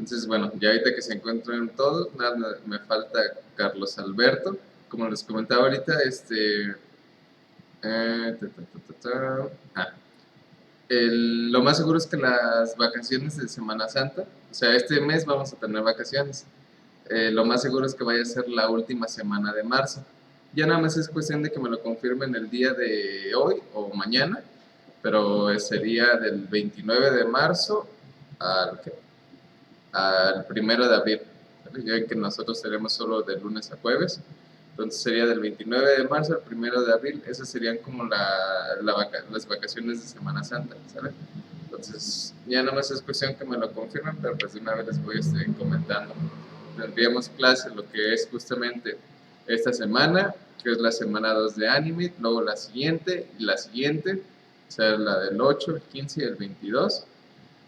Entonces, bueno, ya ahorita que se encuentran todos, nada, me falta Carlos Alberto. Como les comentaba ahorita, lo más seguro es que las vacaciones de Semana Santa, o sea, este mes vamos a tener vacaciones. Lo más seguro es que vaya a ser la última semana de marzo. Ya nada más es cuestión de que me lo confirmen el día de hoy o mañana, pero sería del 29 de marzo al, ¿qué? Al 1 de abril. ¿Vale? Ya ven que nosotros tenemos solo de lunes a jueves, entonces sería del 29 de marzo al 1 de abril. Esas serían como las vacaciones de Semana Santa, ¿sabes? Entonces ya nada más es cuestión que me lo confirmen, pero pues de una vez les voy comentando. Tendríamos clase lo que es justamente esta semana, que es la semana 2 de Anime, luego la siguiente y la siguiente, o sea, la del 8, el 15 y el 22.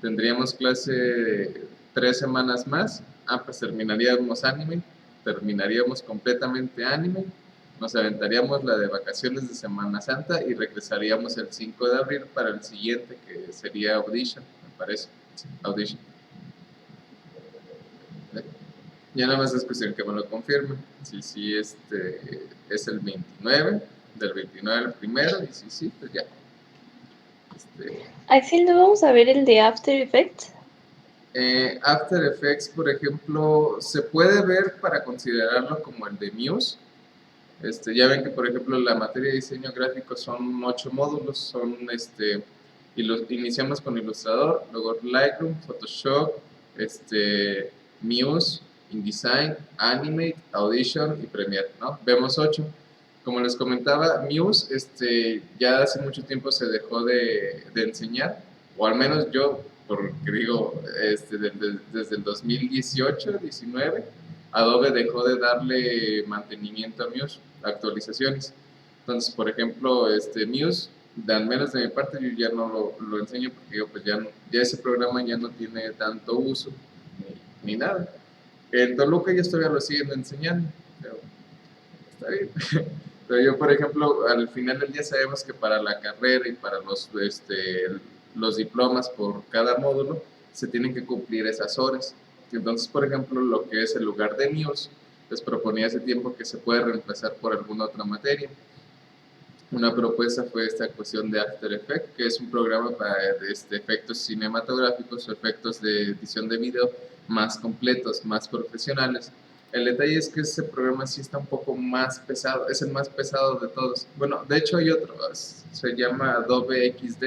Tendríamos clase 3 semanas más. Pues terminaríamos Anime, terminaríamos completamente Anime, nos aventaríamos la de vacaciones de Semana Santa y regresaríamos el 5 de abril para el siguiente, que sería Audition, me parece. Sí, Audition. Ya nada más es cuestión que me lo confirmen. Si es el 29, del 29 al primero, y si sí, pues ya. Axel, ¿no vamos a ver el de After Effects? After Effects, por ejemplo, se puede ver para considerarlo como el de Muse. Ya ven que, por ejemplo, la materia de diseño gráfico son 8 módulos, iniciamos con Illustrator, luego Lightroom, Photoshop, Muse, InDesign, Animate, Audition y Premiere, ¿no? Vemos 8. Como les comentaba, Muse, ya hace mucho tiempo se dejó de enseñar, o al menos yo, porque digo, desde el 2018-19, Adobe dejó de darle mantenimiento a Muse, actualizaciones. Entonces, por ejemplo, Muse, al menos de mi parte, yo ya no lo enseño porque yo, pues ya ese programa ya no tiene tanto uso ni nada. En Toluca ellos todavía lo siguen enseñando, pero está bien. Pero yo, por ejemplo, al final del día sabemos que para la carrera y para los diplomas por cada módulo se tienen que cumplir esas horas. Entonces, por ejemplo, lo que es el lugar de Muse, les proponía hace tiempo que se puede reemplazar por alguna otra materia. Una propuesta fue esta cuestión de After Effects, que es un programa para efectos cinematográficos o efectos de edición de video más completos, más profesionales. El detalle es que ese programa sí está un poco más pesado, es el más pesado de todos. Bueno, de hecho hay otro, se llama Adobe XD,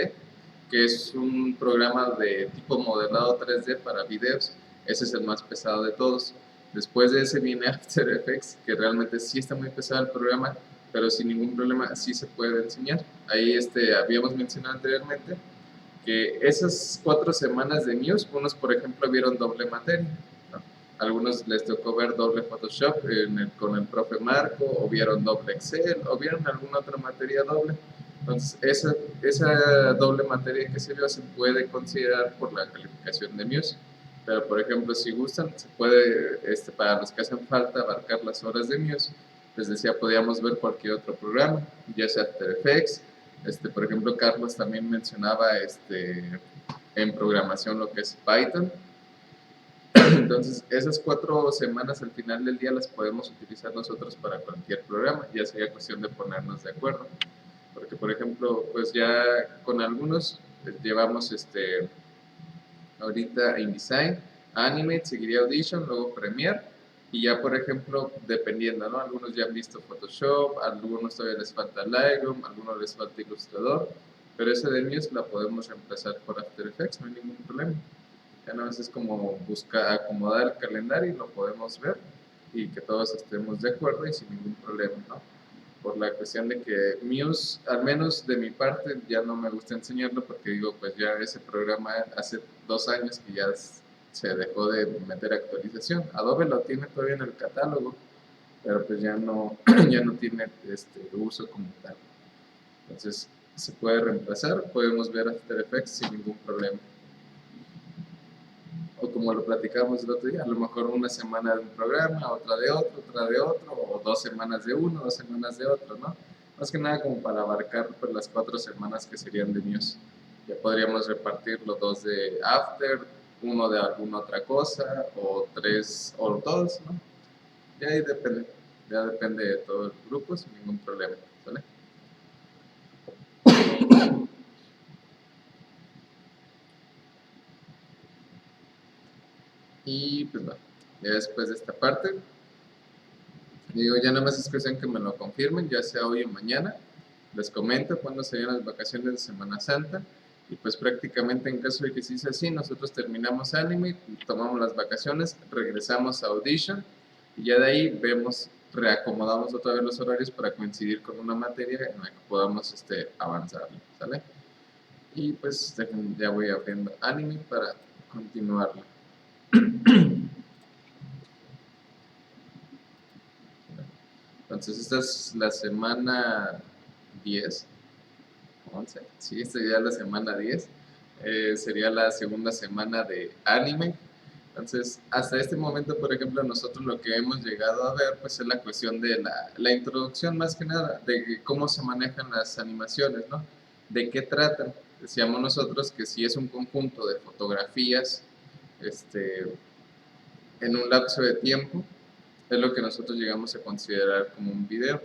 que es un programa de tipo modelado 3D para videos. Ese es el más pesado de todos. Después de ese viene After Effects, que realmente sí está muy pesado el programa, pero sin ningún problema sí se puede enseñar. Ahí habíamos mencionado anteriormente que esas 4 semanas de Muse, unos por ejemplo vieron doble materia, ¿no? Algunos les tocó ver doble Photoshop con el profe Marco, o vieron doble Excel, o vieron alguna otra materia doble. Entonces esa doble materia que se vio se puede considerar por la calificación de Muse. Pero por ejemplo, si gustan, se puede, para los que hacen falta abarcar las horas de Muse, les decía, podíamos ver cualquier otro programa, ya sea After Effects. Por ejemplo, Carlos también mencionaba en programación lo que es Python. Entonces, esas 4 semanas al final del día las podemos utilizar nosotros para cualquier programa, ya sería cuestión de ponernos de acuerdo. Porque, por ejemplo, pues ya con algunos llevamos ahorita InDesign, Animate, seguiría Audition, luego Premiere, y ya por ejemplo, dependiendo, ¿no? Algunos ya han visto Photoshop, algunos todavía les falta Lightroom, algunos les falta Illustrator, pero esa de Muse la podemos reemplazar por After Effects, no hay ningún problema. Ya nada más es como buscar, acomodar el calendario y lo podemos ver y que todos estemos de acuerdo y sin ningún problema, ¿no? Por la cuestión de que Muse, al menos de mi parte, ya no me gusta enseñarlo porque digo, pues ya ese programa hace 2 años que ya se dejó de meter actualización. Adobe lo tiene todavía en el catálogo, pero pues ya no, ya no tiene uso como tal. Entonces se puede reemplazar, podemos ver After Effects sin ningún problema. O como lo platicamos el otro día, a lo mejor una semana de un programa, otra de otro, o 2 semanas de uno, 2 semanas de otro, ¿no? Más que nada como para abarcar pues, las 4 semanas que serían de Muse. Ya podríamos repartir los 2 de After, uno de alguna otra cosa, o 3 o todos, ¿no? Ya ahí depende, ya depende de todo el grupo, sin ningún problema, ¿sale? Y pues bueno, ya después de esta parte, digo, ya nada más es cuestión que me lo confirmen, ya sea hoy o mañana. Les comento cuándo serían las vacaciones de Semana Santa. Y pues prácticamente en caso de que sí sea así, nosotros terminamos Animate, tomamos las vacaciones, regresamos a Audition y ya de ahí vemos, reacomodamos otra vez los horarios para coincidir con una materia en la que podamos avanzar, ¿sale? Y pues ya voy abriendo Animate para continuarlo. Entonces esta es la semana 10, 11, sí, esta ya es la semana 10, sería la segunda semana de anime. Entonces, hasta este momento, por ejemplo, nosotros lo que hemos llegado a ver, pues es la cuestión de la introducción más que nada, de cómo se manejan las animaciones, ¿no? De qué tratan. Decíamos nosotros que si es un conjunto de fotografías, en un lapso de tiempo, es lo que nosotros llegamos a considerar como un video.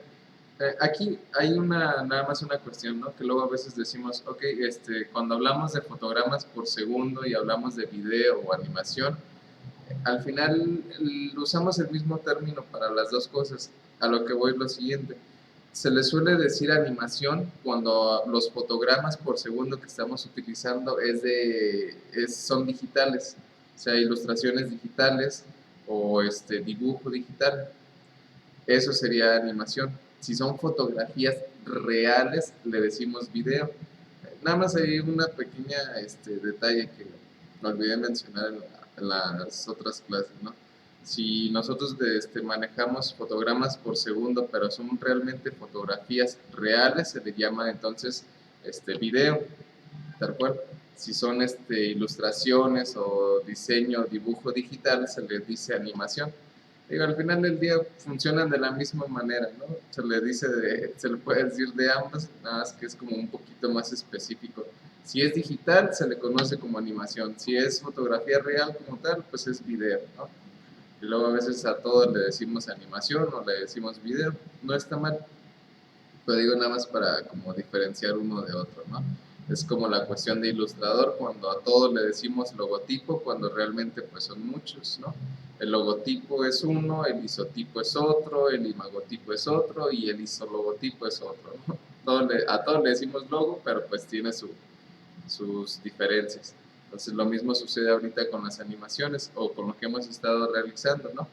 Aquí hay nada más una cuestión, ¿no? Que luego a veces decimos, ok, cuando hablamos de fotogramas por segundo y hablamos de video o animación, al final usamos el mismo término para las dos cosas. A lo que voy es lo siguiente. Se le suele decir animación cuando los fotogramas por segundo que estamos utilizando son digitales, o sea, ilustraciones digitales o dibujo digital. Eso sería animación. Si son fotografías reales, le decimos video. Nada más hay una pequeña detalle que me olvidé mencionar en las otras clases, ¿no? Si nosotros manejamos fotogramas por segundo, pero son realmente fotografías reales, se le llama entonces video, tal cual. Si son ilustraciones o diseño, dibujo digital, se le dice animación. Digo, al final del día funcionan de la misma manera, ¿no? Se le puede decir de ambas, nada más que es como un poquito más específico. Si es digital, se le conoce como animación. Si es fotografía real como tal, pues es video, ¿no? Y luego a veces a todos le decimos animación o le decimos video. No está mal, pero digo nada más para como diferenciar uno de otro, ¿no? Es como la cuestión de ilustrador, cuando a todos le decimos logotipo, cuando realmente pues son muchos, ¿no? El logotipo es uno, el isotipo es otro, el imagotipo es otro y el isologotipo es otro, ¿no? A todos le decimos logo, pero pues tiene sus diferencias. Entonces lo mismo sucede ahorita con las animaciones o con lo que hemos estado realizando, ¿no?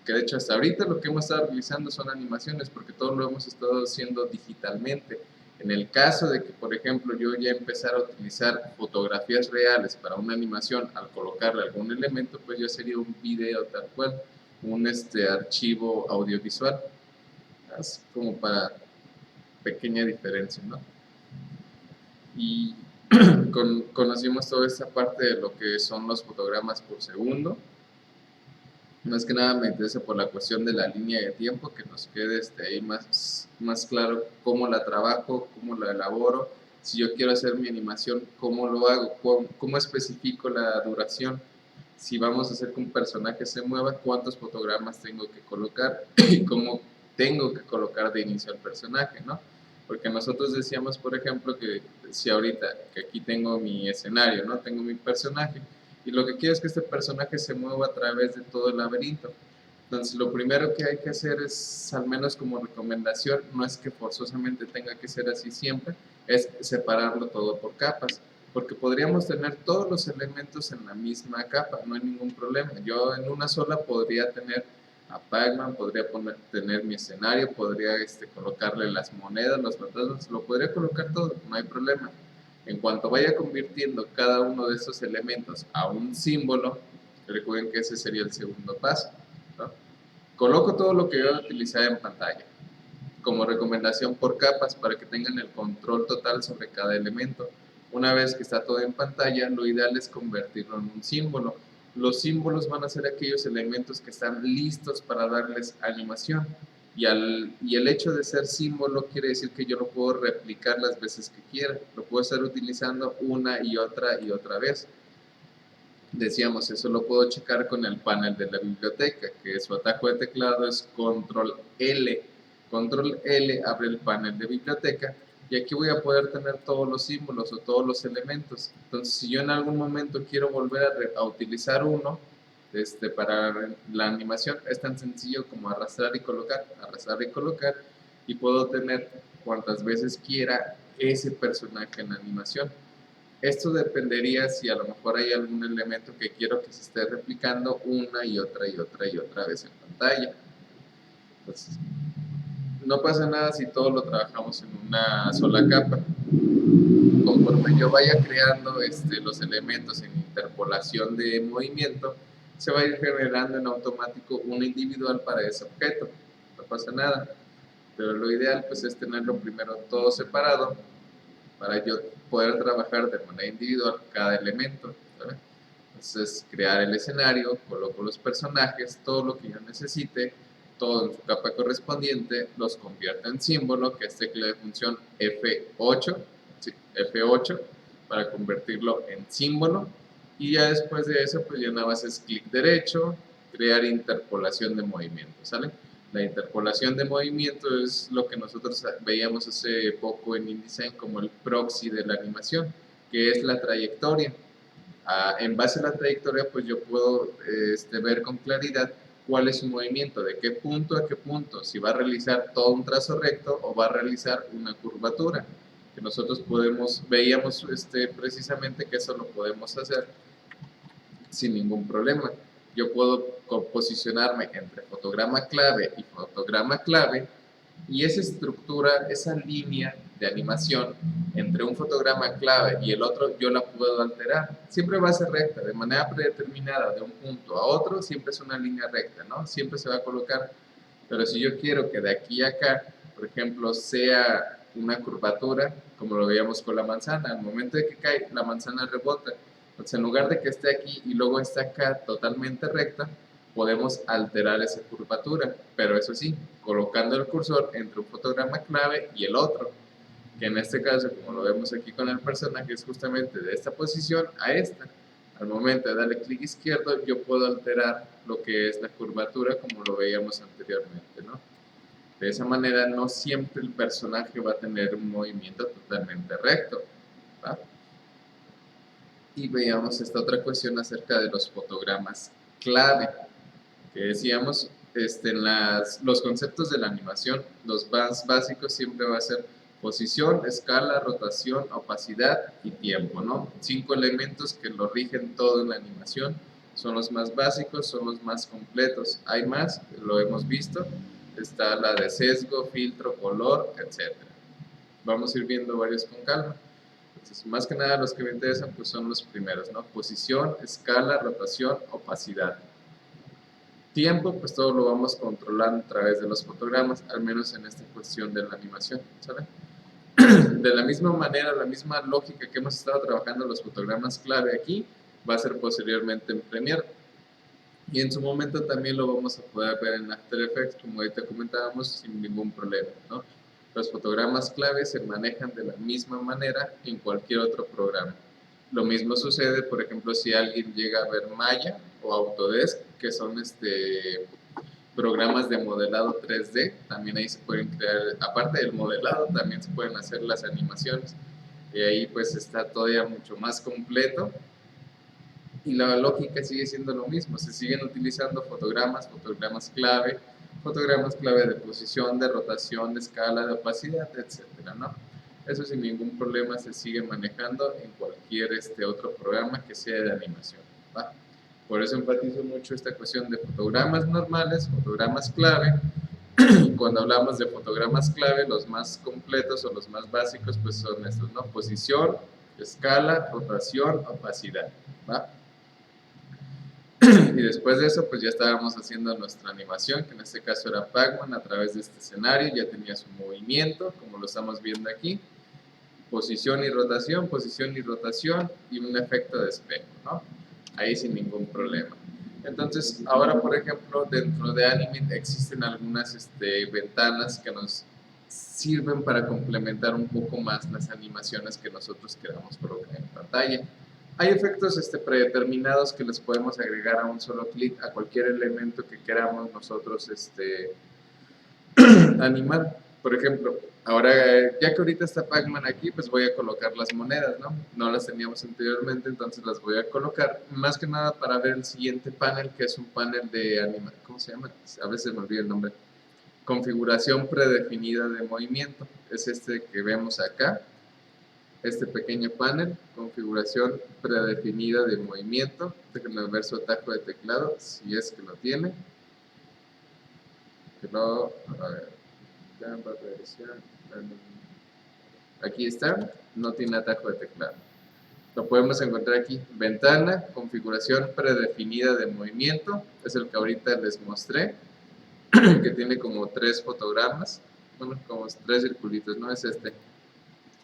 Que de hecho hasta ahorita lo que hemos estado realizando son animaciones porque todo lo hemos estado haciendo digitalmente. En el caso de que, por ejemplo, yo ya empezara a utilizar fotografías reales para una animación, al colocarle algún elemento, pues ya sería un video tal cual, un archivo audiovisual. Es como para pequeña diferencia, ¿no? Y conocimos toda esta parte de lo que son los fotogramas por segundo. Más que nada me interesa por la cuestión de la línea de tiempo, que nos quede ahí más claro cómo la trabajo, cómo la elaboro. Si yo quiero hacer mi animación, ¿cómo lo hago? ¿Cómo especifico la duración? Si vamos a hacer que un personaje se mueva, ¿cuántos fotogramas tengo que colocar? Y cómo tengo que colocar de inicio al personaje, ¿no? Porque nosotros decíamos, por ejemplo, que si ahorita, que aquí tengo mi escenario, ¿no? Tengo mi personaje, y lo que quiero es que este personaje se mueva a través de todo el laberinto. Entonces, lo primero que hay que hacer es, al menos como recomendación, no es que forzosamente tenga que ser así siempre, es separarlo todo por capas, porque podríamos tener todos los elementos en la misma capa, no hay ningún problema. Yo en una sola podría tener a Pac-Man, podría tener mi escenario, podría colocarle las monedas, los fantasmas, lo podría colocar todo, no hay problema. En cuanto vaya convirtiendo cada uno de esos elementos a un símbolo, recuerden que ese sería el segundo paso, ¿no? Coloco todo lo que voy a utilizar en pantalla, como recomendación por capas para que tengan el control total sobre cada elemento. Una vez que está todo en pantalla, lo ideal es convertirlo en un símbolo. Los símbolos van a ser aquellos elementos que están listos para darles animación. Y el hecho de ser símbolo quiere decir que yo lo puedo replicar las veces que quiera. Lo puedo estar utilizando una y otra vez. Decíamos, eso lo puedo checar con el panel de la biblioteca, que su atajo de teclado es control L. Control L abre el panel de biblioteca y aquí voy a poder tener todos los símbolos o todos los elementos. Entonces, si yo en algún momento quiero volver a utilizar uno para la animación, es tan sencillo como arrastrar y colocar, y puedo tener cuantas veces quiera ese personaje en animación. Esto dependería si a lo mejor hay algún elemento que quiero que se esté replicando una y otra y otra y otra vez en pantalla. Entonces, no pasa nada si todo lo trabajamos en una sola capa. Conforme yo vaya creando los elementos en interpolación de movimiento, se va a ir generando en automático uno individual para ese objeto. No pasa nada. Pero lo ideal pues es tenerlo primero todo separado para yo poder trabajar de manera individual cada elemento, ¿sabes? Entonces, crear el escenario, coloco los personajes, todo lo que yo necesite, todo en su capa correspondiente, los convierto en símbolo, que es tecla de función F8, sí, F8, para convertirlo en símbolo, y ya después de eso, pues ya nada más es clic derecho, crear interpolación de movimiento, ¿sale? La interpolación de movimiento es lo que nosotros veíamos hace poco en InDesign como el proxy de la animación, que es la trayectoria. En base a la trayectoria, pues yo puedo ver con claridad cuál es su movimiento, de qué punto a qué punto, si va a realizar todo un trazo recto o va a realizar una curvatura, que nosotros veíamos precisamente que eso lo podemos hacer sin ningún problema. Yo puedo posicionarme entre fotograma clave y fotograma clave, y esa estructura, esa línea de animación entre un fotograma clave y el otro, yo la puedo alterar. Siempre va a ser recta, de manera predeterminada, de un punto a otro, siempre es una línea recta, ¿no? Siempre se va a colocar. Pero si yo quiero que de aquí a acá, por ejemplo, sea una curvatura, como lo veíamos con la manzana, al momento de que cae, la manzana rebota. Entonces, en lugar de que esté aquí y luego esté acá totalmente recta, podemos alterar esa curvatura, pero eso sí, colocando el cursor entre un fotograma clave y el otro, que en este caso, como lo vemos aquí con el personaje, es justamente de esta posición a esta. Al momento de darle clic izquierdo, yo puedo alterar lo que es la curvatura como lo veíamos anteriormente, ¿no? De esa manera, no siempre el personaje va a tener un movimiento totalmente recto, ¿va? Y veíamos esta otra cuestión acerca de los fotogramas clave, que decíamos, los conceptos de la animación, los más básicos siempre va a ser posición, escala, rotación, opacidad y tiempo, ¿no? 5 elementos que lo rigen todo en la animación, son los más básicos, son los más completos. Hay más, lo hemos visto, está la de sesgo, filtro, color, etc. Vamos a ir viendo varios con calma. Entonces, más que nada los que me interesan pues son los primeros, ¿no? Posición, escala, rotación, opacidad. Tiempo, pues todo lo vamos controlando a través de los fotogramas, al menos en esta cuestión de la animación, ¿saben? De la misma manera, la misma lógica que hemos estado trabajando los fotogramas clave aquí, va a ser posteriormente en Premiere. Y en su momento también lo vamos a poder ver en After Effects, como ahorita comentábamos, sin ningún problema, ¿no? Los fotogramas clave se manejan de la misma manera en cualquier otro programa. Lo mismo sucede, por ejemplo, si alguien llega a ver Maya o Autodesk, que son programas de modelado 3D, también ahí se pueden crear, aparte del modelado, también se pueden hacer las animaciones, y ahí pues está todavía mucho más completo, y la lógica sigue siendo lo mismo, se siguen utilizando fotogramas clave de posición, de rotación, de escala, de opacidad, etcétera, ¿no? Eso sin ningún problema se sigue manejando en cualquier otro programa que sea de animación, ¿va? Por eso enfatizo mucho esta cuestión de fotogramas normales, fotogramas clave. Cuando hablamos de fotogramas clave, los más completos o los más básicos pues son estos, ¿no? Posición, escala, rotación, opacidad, ¿va? Y después de eso pues ya estábamos haciendo nuestra animación, que en este caso era Pac-Man a través de este escenario, ya tenía su movimiento, como lo estamos viendo aquí, posición y rotación y un efecto de espejo, ¿no? Ahí sin ningún problema. Entonces, ahora por ejemplo, dentro de Animate existen algunas ventanas que nos sirven para complementar un poco más las animaciones que nosotros queramos colocar en pantalla. Hay efectos predeterminados que les podemos agregar a un solo clic a cualquier elemento que queramos nosotros animar. Por ejemplo, ahora ya que ahorita está Pac-Man aquí, pues voy a colocar las monedas, ¿no? No las teníamos anteriormente, entonces las voy a colocar más que nada para ver el siguiente panel, que es un panel de ¿cómo se llama? A veces me olvida el nombre. Configuración predefinida de movimiento. Es este que vemos acá. Este pequeño panel, configuración predefinida de movimiento. Déjenme ver su atajo de teclado, si es que lo tiene. Que no, a ver, aquí está, no tiene atajo de teclado. Lo podemos encontrar aquí, ventana, configuración predefinida de movimiento, es el que ahorita les mostré, que tiene como 3 fotogramas, bueno, como 3 circulitos, ¿no? Es este.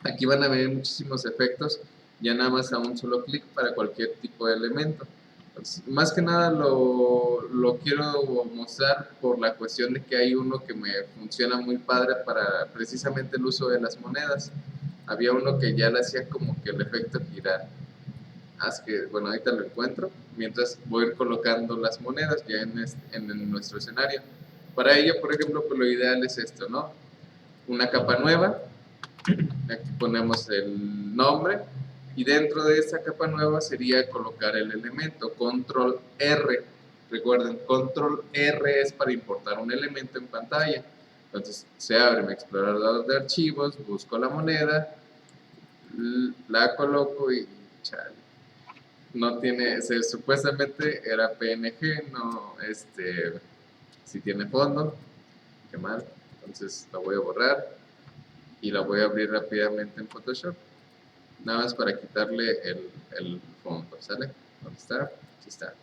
Aquí van a ver muchísimos efectos, ya nada más a un solo clic para cualquier tipo de elemento. Entonces, más que nada lo quiero mostrar por la cuestión de que hay uno que me funciona muy padre para precisamente el uso de las monedas. Había uno que ya le hacía como que el efecto girar. Así que, bueno, ahorita lo encuentro, mientras voy a ir colocando las monedas ya en nuestro escenario. Para ello, por ejemplo, pues lo ideal es esto, ¿no? Una capa nueva, aquí ponemos el nombre y dentro de esta capa nueva sería colocar el elemento, control R. Recuerden, control R es para importar un elemento en pantalla. Entonces se abre mi explorador de archivos, busco la moneda, la coloco y chale. No tiene, supuestamente era PNG, no, si tiene fondo, qué mal, entonces la voy a borrar y la voy a abrir rápidamente en Photoshop, nada más para quitarle el fondo, ¿sale? ¿Dónde está? Aquí está.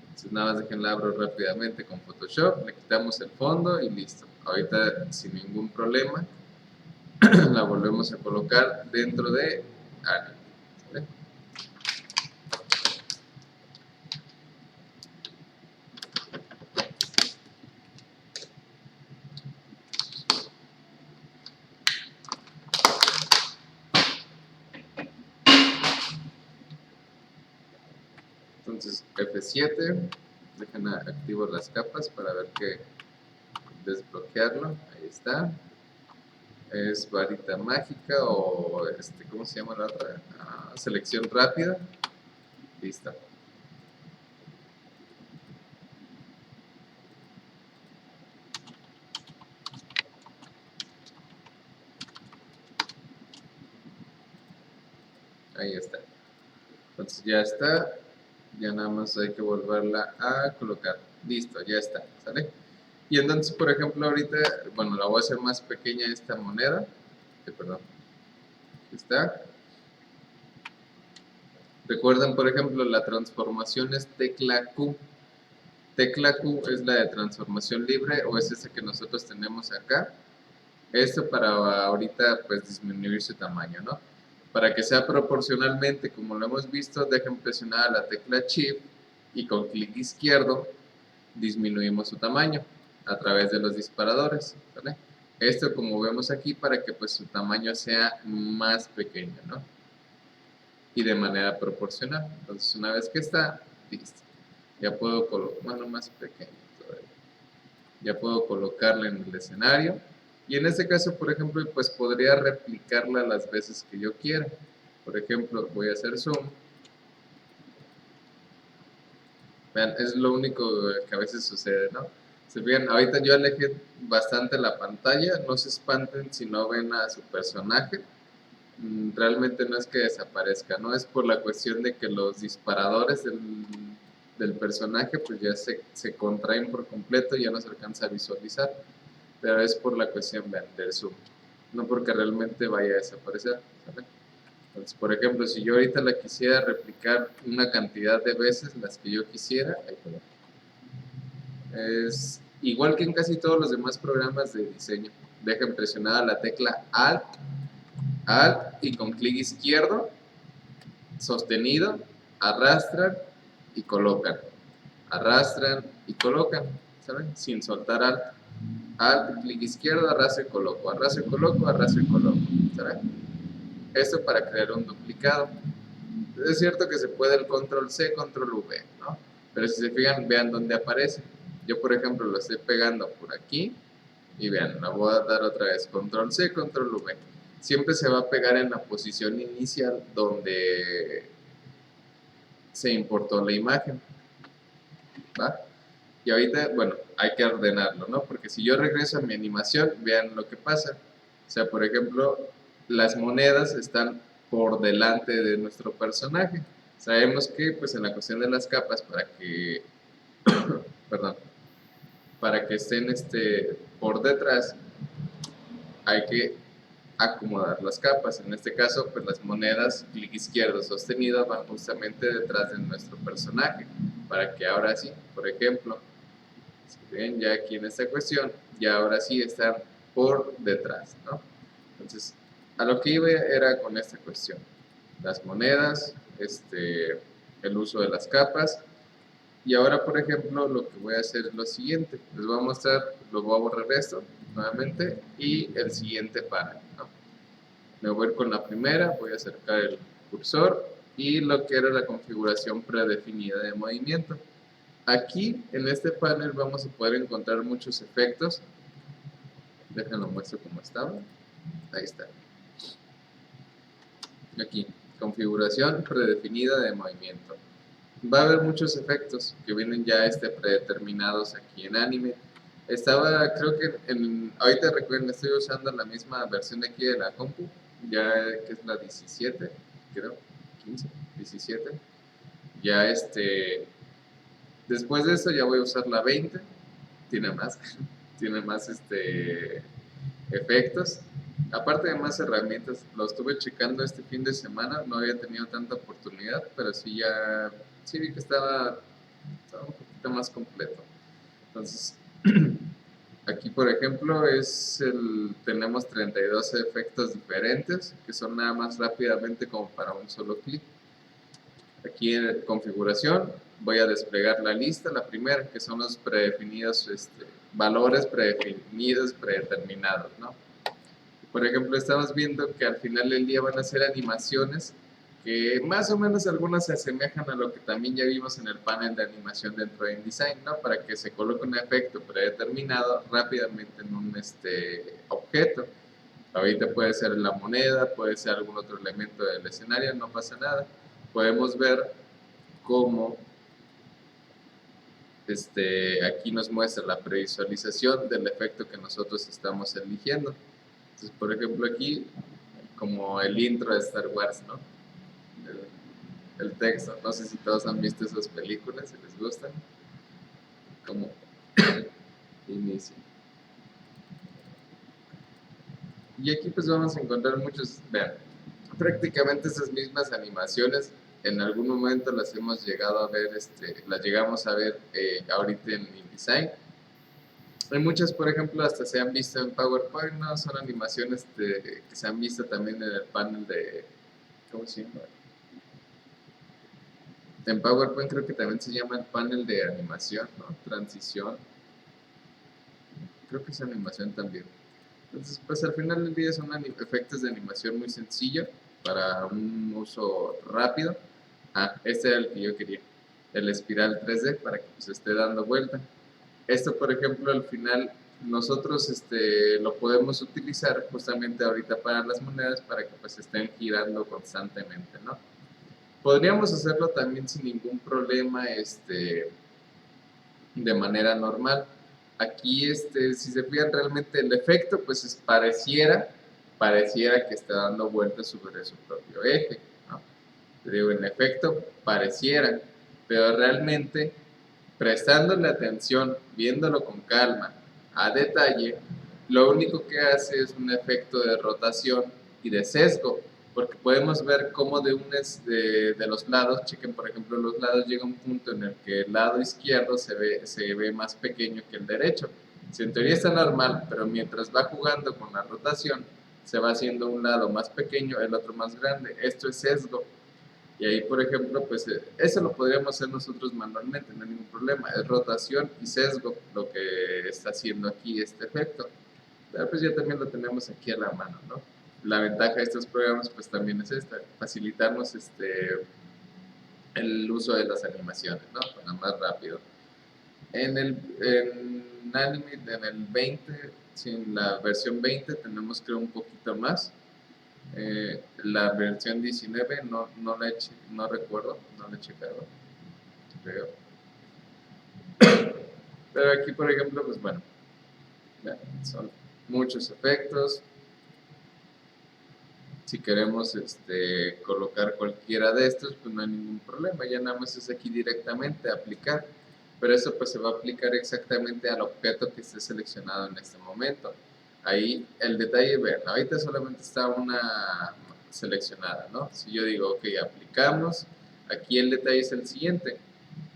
Entonces nada más déjenla abro rápidamente con Photoshop, le quitamos el fondo y listo. Ahorita sin ningún problema la volvemos a colocar dentro de Anime, ¿sale? Entonces F7, dejen activo las capas para ver que desbloquearlo, ahí está. Es varita mágica o ¿cómo se llama la otra? Selección rápida, listo. Ahí está. Entonces ya está, ya nada más hay que volverla a colocar. Listo, ya está, ¿sale? Y entonces, por ejemplo, ahorita, bueno, la voy a hacer más pequeña esta moneda. Perdón. Aquí está. Recuerden, por ejemplo, la transformación es tecla Q. Tecla Q es la de transformación libre o es esa que nosotros tenemos acá. Esto para ahorita pues disminuir su tamaño, ¿no? Para que sea proporcionalmente, como lo hemos visto, dejen presionada la tecla Shift y con clic izquierdo disminuimos su tamaño a través de los disparadores, ¿vale? Esto como vemos aquí para que pues su tamaño sea más pequeño, ¿no? Y de manera proporcional. Entonces una vez que está, listo. Ya puedo colocar, bueno, más pequeño todavía. Ya puedo colocarla en el escenario. Y en este caso, por ejemplo, pues podría replicarla las veces que yo quiera. Por ejemplo, voy a hacer zoom. Vean, es lo único que a veces sucede, ¿no? Se fijan, ahorita yo alejé bastante la pantalla, no se espanten si no ven a su personaje. Realmente no es que desaparezca, ¿no? Es por la cuestión de que los disparadores del personaje pues ya se contraen por completo y ya no se alcanza a visualizar. Pero es por la cuestión del zoom, no porque realmente vaya a desaparecer, ¿sabes? Entonces, por ejemplo, si yo ahorita la quisiera replicar una cantidad de veces las que yo quisiera, es igual que en casi todos los demás programas de diseño. Dejan presionada la tecla Alt, Alt y con clic izquierdo, sostenido, arrastran y colocan. Arrastran y colocan, ¿saben? Sin soltar Alt. Alt, clic izquierdo, arrastro y coloco, arrastro y coloco, arrastro y coloco, ¿saben? Esto para crear un duplicado. Es cierto que se puede el control C, control V, ¿no? Pero si se fijan, vean dónde aparece. Yo, por ejemplo, lo estoy pegando por aquí y vean, la voy a dar otra vez, control C, control V. Siempre se va a pegar en la posición inicial donde se importó la imagen, ¿va? Y ahorita, bueno, hay que ordenarlo, ¿no? Porque si yo regreso a mi animación, vean lo que pasa. O sea, por ejemplo, las monedas están por delante de nuestro personaje. Sabemos que, pues, en la cuestión de las capas, perdón, para que estén por detrás, hay que acomodar las capas. En este caso, pues las monedas, clic izquierdo sostenido, van justamente detrás de nuestro personaje. Para que ahora sí, por ejemplo, si ven ya aquí en esta cuestión, ya ahora sí están por detrás, ¿no? Entonces, a lo que iba era con esta cuestión. Las monedas, el uso de las capas. Y ahora, por ejemplo, lo que voy a hacer es lo siguiente. Les voy a mostrar, lo voy a borrar esto nuevamente y el siguiente panel, ¿no? Me voy a ir con la primera, voy a acercar el cursor y lo que era la configuración predefinida de movimiento. Aquí, en este panel, vamos a poder encontrar muchos efectos. Déjenlo muestro cómo estaba. Ahí está. Aquí, configuración predefinida de movimiento. Va a haber muchos efectos que vienen ya predeterminados aquí en Anime. Estaba, creo que ahorita recuerden, estoy usando la misma versión de aquí de la compu, ya que es la 17, creo, 15, 17. Ya después de esto ya voy a usar la 20, tiene más, tiene más efectos. Aparte de más herramientas, lo estuve checando este fin de semana, no había tenido tanta oportunidad, pero sí vi que estaba un poquito más completo. Entonces, aquí por ejemplo tenemos 32 efectos diferentes, que son nada más rápidamente como para un solo clic. Aquí en configuración voy a desplegar la lista, la primera, que son los predefinidos, valores predefinidos, predeterminados, ¿no? Por ejemplo, estamos viendo que al final del día van a ser animaciones que más o menos algunas se asemejan a lo que también ya vimos en el panel de animación dentro de InDesign, ¿no? Para que se coloque un efecto predeterminado rápidamente en un objeto. Ahorita puede ser la moneda, puede ser algún otro elemento del escenario, no pasa nada. Podemos ver cómo aquí nos muestra la previsualización del efecto que nosotros estamos eligiendo. Entonces, por ejemplo, aquí, como el intro de Star Wars, ¿no? El texto. No sé si todos han visto esas películas, si les gustan. Como inicio. Y aquí pues vamos a encontrar vean, prácticamente esas mismas animaciones, en algún momento las hemos llegado a ver, las llegamos a ver ahorita en InDesign. Hay muchas, por ejemplo, hasta se han visto en PowerPoint, ¿no? Son animaciones que se han visto también en el panel de, ¿cómo se llama? En PowerPoint creo que también se llama el panel de animación, ¿no? Transición. Creo que es animación también. Entonces, pues al final del día son efectos de animación muy sencillos para un uso rápido. Este era el que yo quería, el espiral 3D para que pues esté dando vuelta. Esto, por ejemplo, al final nosotros lo podemos utilizar justamente ahorita para las monedas para que pues estén girando constantemente, ¿no? Podríamos hacerlo también sin ningún problema de manera normal. Aquí, si se fijan realmente el efecto, pues pareciera que está dando vueltas sobre su propio eje, ¿no? Te digo, en efecto, pareciera, pero realmente, prestándole atención, viéndolo con calma, a detalle, lo único que hace es un efecto de rotación y de sesgo, porque podemos ver cómo de los lados, chequen por ejemplo los lados, llega un punto en el que el lado izquierdo se ve más pequeño que el derecho. Si en teoría está normal, pero mientras va jugando con la rotación, se va haciendo un lado más pequeño, el otro más grande. Esto es sesgo. Y ahí, por ejemplo, pues eso lo podríamos hacer nosotros manualmente, no hay ningún problema. Es rotación y sesgo lo que está haciendo aquí este efecto. Pero pues ya también lo tenemos aquí a la mano, ¿no? La ventaja de estos programas pues también es esta, facilitarnos el uso de las animaciones, ¿no? Para más rápido. En Animate, en el 20, sin la versión 20 tenemos creo un poquito más. La versión 19 no la no recuerdo, no la he checado, creo. Pero aquí, por ejemplo, pues bueno, son muchos efectos. Si queremos colocar cualquiera de estos, pues no hay ningún problema, ya nada más es aquí directamente aplicar, pero eso pues se va a aplicar exactamente al objeto que esté seleccionado en este momento. Ahí el detalle, vean, ahorita solamente está una seleccionada, ¿no? Si yo digo, ok, aplicamos, aquí el detalle es el siguiente.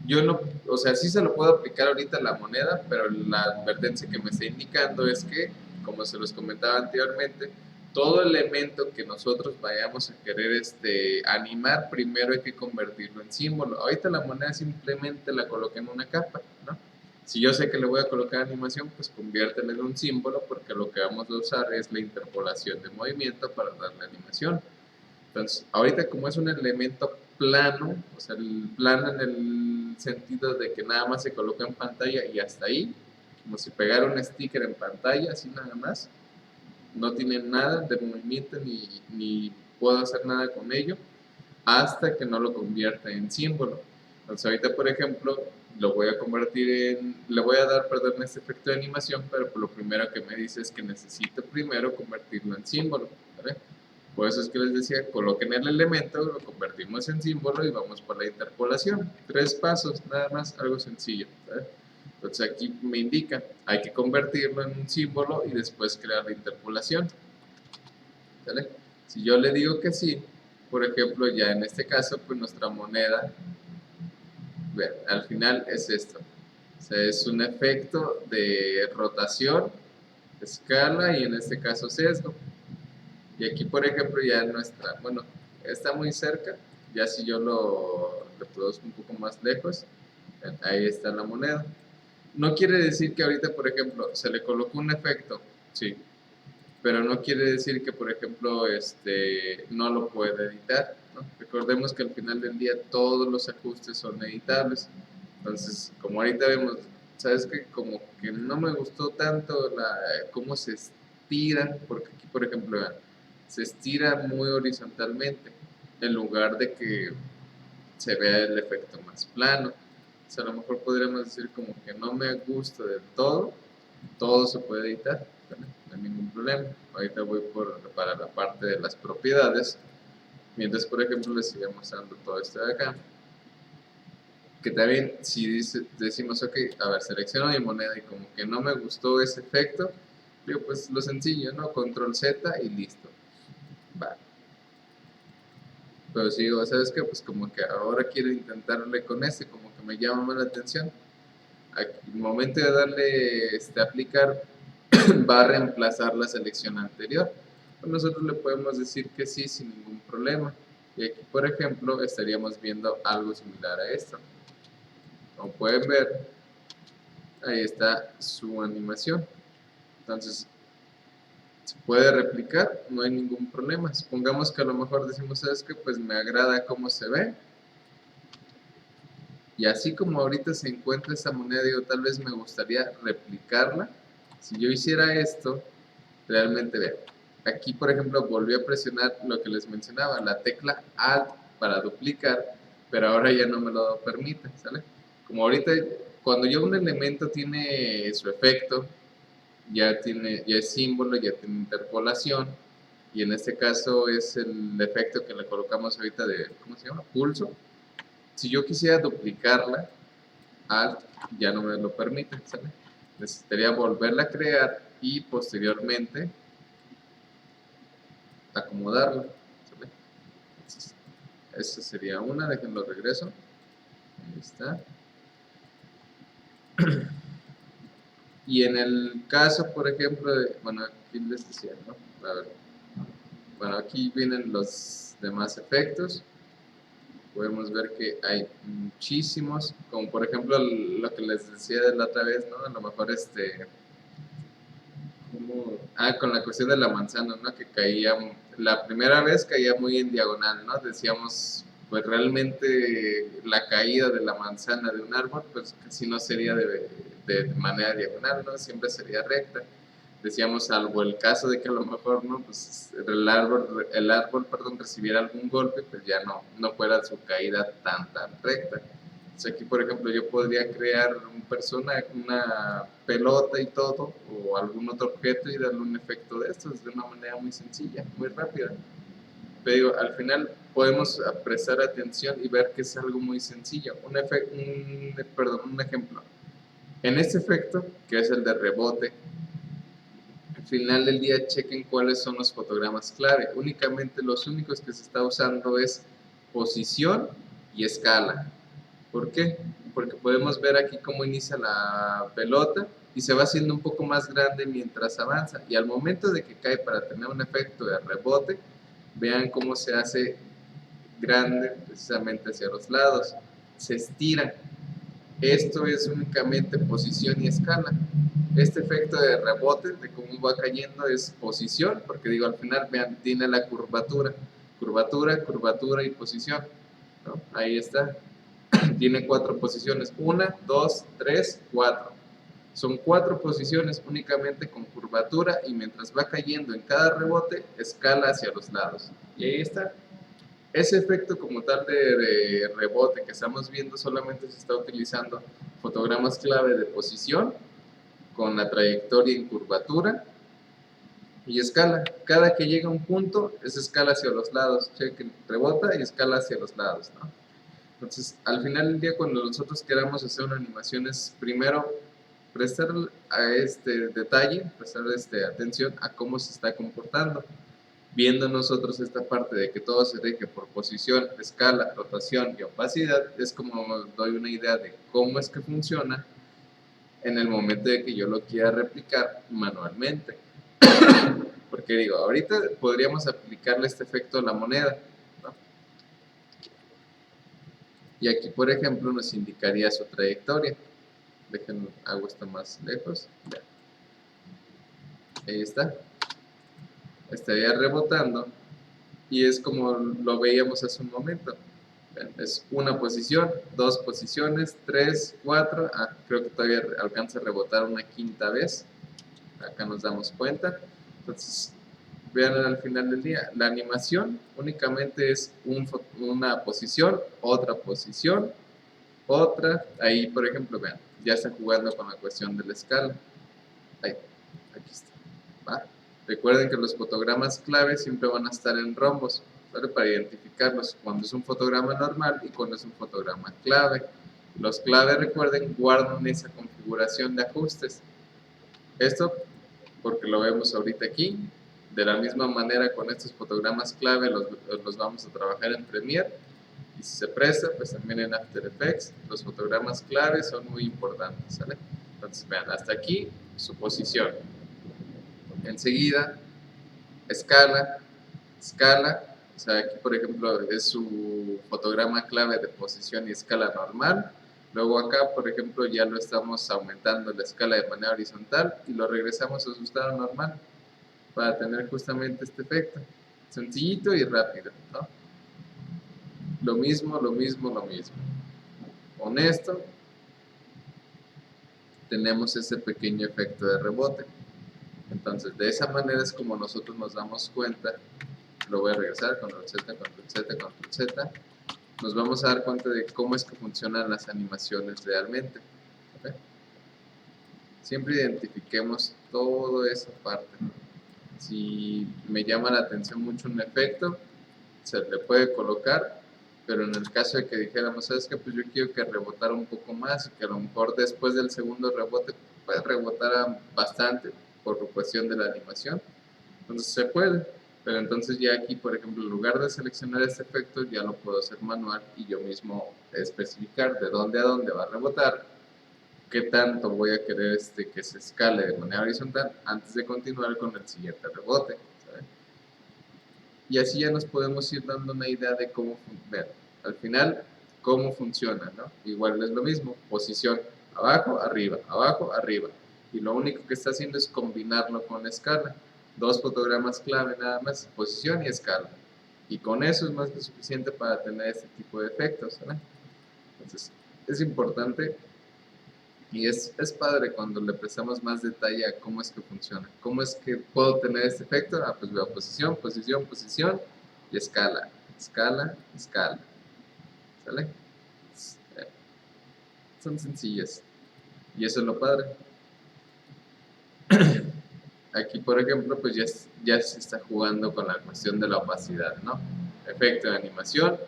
Yo no, o sea, sí se lo puedo aplicar ahorita a la moneda, pero la advertencia que me está indicando es que, como se los comentaba anteriormente, todo elemento que nosotros vayamos a querer animar, primero hay que convertirlo en símbolo. Ahorita la moneda simplemente la coloqué en una capa, ¿no? Si yo sé que le voy a colocar animación, pues conviértela en un símbolo, porque lo que vamos a usar es la interpolación de movimiento para darle animación. Entonces, ahorita como es un elemento plano, o sea, el plano en el sentido de que nada más se coloca en pantalla y hasta ahí, como si pegara un sticker en pantalla, así nada más, no tiene nada de movimiento ni puedo hacer nada con ello hasta que no lo convierta en símbolo. Entonces ahorita, por ejemplo, lo voy a convertir le voy a dar, perdón, este efecto de animación, pero lo primero que me dice es que necesito primero convertirlo en símbolo, ¿vale? Por eso es que les decía, coloquen el elemento, lo convertimos en símbolo y vamos por la interpolación. 3 pasos, nada más, algo sencillo, ¿vale? Entonces aquí me indica, hay que convertirlo en un símbolo y después crear la interpolación, ¿vale? Si yo le digo que sí, por ejemplo, ya en este caso, pues nuestra moneda, vean, al final es esto. O sea, es un efecto de rotación, escala y en este caso sesgo. Y aquí, por ejemplo, ya nuestra, bueno, está muy cerca. Ya si yo lo reproduzco un poco más lejos, ahí está la moneda. No quiere decir que ahorita, por ejemplo, se le colocó un efecto, sí, pero no quiere decir que, por ejemplo, no lo puede editar, ¿no? Recordemos que al final del día todos los ajustes son editables. Entonces, como ahorita vemos, ¿sabes qué? Como que no me gustó tanto cómo se estira, porque aquí, por ejemplo, vean, se estira muy horizontalmente, en lugar de que se vea el efecto más plano. O sea, a lo mejor podríamos decir como que no me gusta del todo se puede editar, ¿vale? No hay ningún problema. Ahorita voy para la parte de las propiedades, mientras por ejemplo les sigue mostrando todo esto de acá. Que también si decimos, ok, a ver, selecciono mi moneda y como que no me gustó ese efecto, digo, pues lo sencillo, ¿no? Control Z y listo. Va. Pero si digo, ¿sabes qué? Pues como que ahora quiero intentarle con como que me llama más la atención. Al momento de darle aplicar, va a reemplazar la selección anterior. Pues nosotros le podemos decir que sí sin ningún problema. Y aquí, por ejemplo, estaríamos viendo algo similar a esto. Como pueden ver, ahí está su animación. Entonces, se puede replicar, no hay ningún problema. Supongamos que a lo mejor decimos, ¿sabes qué? Pues me agrada cómo se ve. Y así como ahorita se encuentra esa moneda, digo, tal vez me gustaría replicarla. Si yo hiciera esto, realmente vean. Aquí, por ejemplo, volví a presionar lo que les mencionaba, la tecla Alt para duplicar, pero ahora ya no me lo permite, ¿sale? Como ahorita, cuando ya un elemento tiene su efecto, ya es símbolo, ya tiene interpolación, y en este caso es el efecto que le colocamos ahorita de, ¿cómo se llama? Pulso. Si yo quisiera duplicarla, Alt ya no me lo permite, ¿sale? Necesitaría volverla a crear y posteriormente acomodarla, ¿sale? Entonces, esa sería una, déjenlo regreso. Ahí está. Y en el caso, por ejemplo, bueno, aquí les decía, ¿no? A ver, bueno, aquí vienen los demás efectos. Podemos ver que hay muchísimos, como por ejemplo lo que les decía de la otra vez, ¿no? A lo mejor ¿cómo Con la cuestión de la manzana, ¿no? Que caía, la primera vez caía muy en diagonal, ¿no? Decíamos, pues realmente la caída de la manzana de un árbol, pues casi no sería de manera diagonal, ¿no? Siempre sería recta. Decíamos, salvo el caso de que a lo mejor, ¿no? Pues perdón, recibiera algún golpe, pues ya no fuera su caída tan recta. Entonces aquí, por ejemplo, yo podría crear una pelota y todo, o algún otro objeto y darle un efecto de estos de una manera muy sencilla, muy rápida. Pero digo, al final podemos prestar atención y ver que es algo muy sencillo. Un ejemplo. En este efecto, que es el de rebote, al final del día chequen cuáles son los fotogramas clave. Únicamente los únicos que se está usando es posición y escala. ¿Por qué? Porque podemos ver aquí cómo inicia la pelota y se va haciendo un poco más grande mientras avanza. Y al momento de que cae para tener un efecto de rebote, vean cómo se hace grande precisamente hacia los lados. Se estira. Esto es únicamente posición y escala. Este efecto de rebote, de cómo va cayendo, es posición, porque digo, al final, vean, tiene la curvatura. Curvatura y posición, ¿no? Ahí está. Tiene 4 posiciones, 1, 2, 3, 4. Son 4 posiciones únicamente con curvatura y mientras va cayendo en cada rebote, escala hacia los lados. Y ahí está. Ese efecto como tal de rebote que estamos viendo solamente se está utilizando fotogramas clave de posición con la trayectoria en curvatura y escala. Cada que llega a un punto es escala hacia los lados. Chequen, rebota y escala hacia los lados, ¿no? Entonces, al final del día, cuando nosotros queramos hacer una animación, es primero prestar a este detalle, prestar atención a cómo se está comportando. Viendo nosotros esta parte de que todo se rige por posición, escala, rotación y opacidad, es como doy una idea de cómo es que funciona en el momento de que yo lo quiera replicar manualmente. Porque digo, ahorita podríamos aplicarle este efecto a la moneda, ¿no? Y aquí, por ejemplo, nos indicaría su trayectoria. Dejen, hago esto más lejos. Ya. Ahí está. Estaría rebotando y es como lo veíamos hace un momento. Es una posición, 2 posiciones, 3, 4. Creo que todavía alcanza a rebotar una quinta vez. Acá nos damos cuenta. Entonces, vean al final del día, la animación únicamente es una posición, otra posición, otra. Ahí, por ejemplo, vean, ya está jugando con la cuestión de la escala. Ahí, aquí está. ¿Va? Recuerden que los fotogramas clave siempre van a estar en rombos, ¿vale? Para identificarlos cuando es un fotograma normal y cuando es un fotograma clave. Los clave, recuerden, guardan esa configuración de ajustes. Esto porque lo vemos ahorita aquí. De la misma manera, con estos fotogramas clave los vamos a trabajar en Premiere. Y si se presta, pues también en After Effects. Los fotogramas clave son muy importantes, ¿sale? Entonces, vean, hasta aquí su posición. Enseguida, escala, o sea, aquí por ejemplo es su fotograma clave de posición y escala normal. Luego acá, por ejemplo, ya lo estamos aumentando la escala de manera horizontal y lo regresamos a su estado normal para tener justamente este efecto. Sencillito y rápido, ¿no? Lo mismo. Con esto tenemos ese pequeño efecto de rebote. Entonces, de esa manera es como nosotros nos damos cuenta. Lo voy a regresar, Ctrl Z, Ctrl Z, Ctrl Z. Nos vamos a dar cuenta de cómo es que funcionan las animaciones realmente. ¿Okay? Siempre identifiquemos toda esa parte. Si me llama la atención mucho un efecto, se le puede colocar, pero en el caso de que dijéramos, ¿sabes qué? Pues yo quiero que rebotara un poco más y que a lo mejor después del segundo rebote puede rebotar bastante por cuestión de la animación. Entonces se puede, pero entonces ya aquí, por ejemplo, en lugar de seleccionar este efecto, ya lo puedo hacer manual y yo mismo especificar de dónde a dónde va a rebotar, qué tanto voy a querer que se escale de manera horizontal antes de continuar con el siguiente rebote, ¿sabes? Y así ya nos podemos ir dando una idea de cómo ver al final cómo funciona, ¿no? Igual es lo mismo, posición abajo, arriba, y lo único que está haciendo es combinarlo con la escala. 2 fotogramas clave nada más, posición y escala. Y con eso es más que suficiente para tener este tipo de efectos, ¿vale? Entonces, es importante y es padre cuando le prestamos más detalle a cómo es que funciona. ¿Cómo es que puedo tener este efecto? Ah, pues veo posición, posición, posición y escala, escala, escala. ¿Sale? Son sencillas. Y eso es lo padre. Aquí, por ejemplo, pues ya se está jugando con la cuestión de la opacidad, ¿no? Efecto de animación,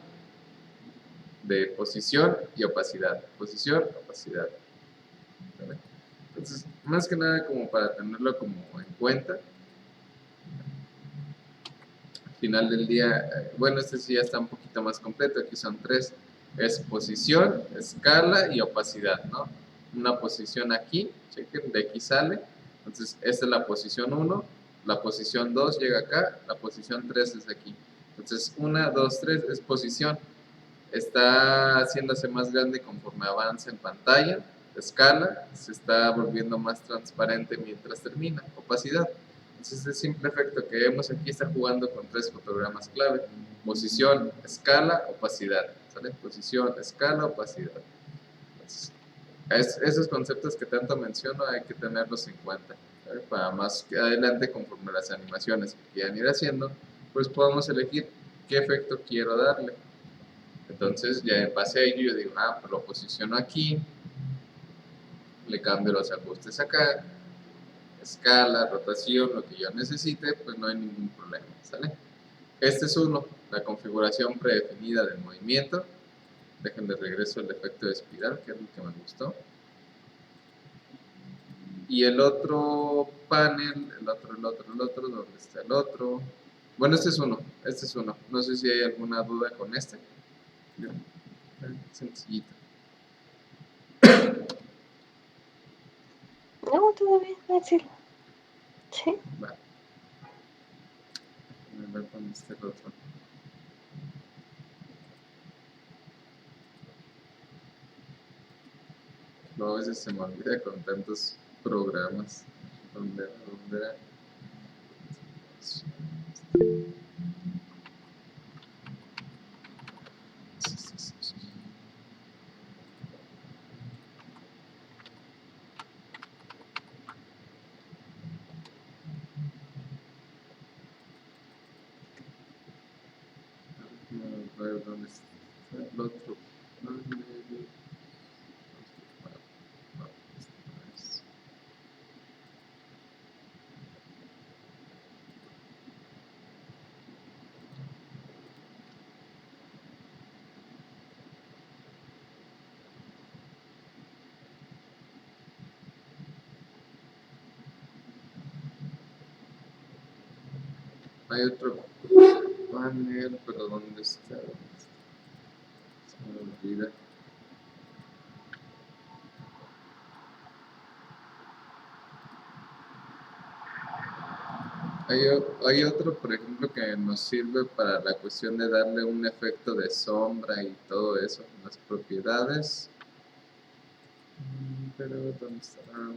de posición y opacidad. Posición, opacidad. ¿Vale? Entonces, más que nada como para tenerlo como en cuenta. Al final del día, bueno, este sí ya está un poquito más completo, aquí son 3. Es posición, escala y opacidad, ¿no? Una posición aquí, chequen, de aquí sale. Entonces, esta es la posición 1, la posición 2 llega acá, la posición 3 es aquí. Entonces, 1, 2, 3 es posición. Está haciéndose más grande conforme avanza en pantalla. Escala, se está volviendo más transparente mientras termina. Opacidad. Entonces, este simple efecto que vemos aquí está jugando con 3 fotogramas clave. Posición, escala, opacidad. ¿Sale? Posición, escala, opacidad. Entonces, esos conceptos que tanto menciono hay que tenerlos en cuenta, ¿vale? Para más adelante, conforme las animaciones que quieran ir haciendo, pues podemos elegir qué efecto quiero darle. Entonces ya en base a ello yo digo, pues lo posiciono aquí, le cambio los ajustes acá, escala, rotación, lo que yo necesite, pues no hay ningún problema, ¿sale? Este es uno, la configuración predefinida del movimiento. Déjenme regreso el efecto de espiral, que es lo que me gustó. Y el otro panel, el otro, ¿dónde está el otro? Bueno, este es uno. No sé si hay alguna duda con este. Sencillito. No, todo bien, decirlo. Sí. Va. A ver dónde está el otro. No, a veces se me olvida con tantos programas. ¿Dónde era? A ver dónde está el otro panel. Hay otro panel, pero ¿dónde está? Se me olvida. Hay otro, por ejemplo, que nos sirve para la cuestión de darle un efecto de sombra y todo eso, las propiedades. Pero, ¿dónde estará?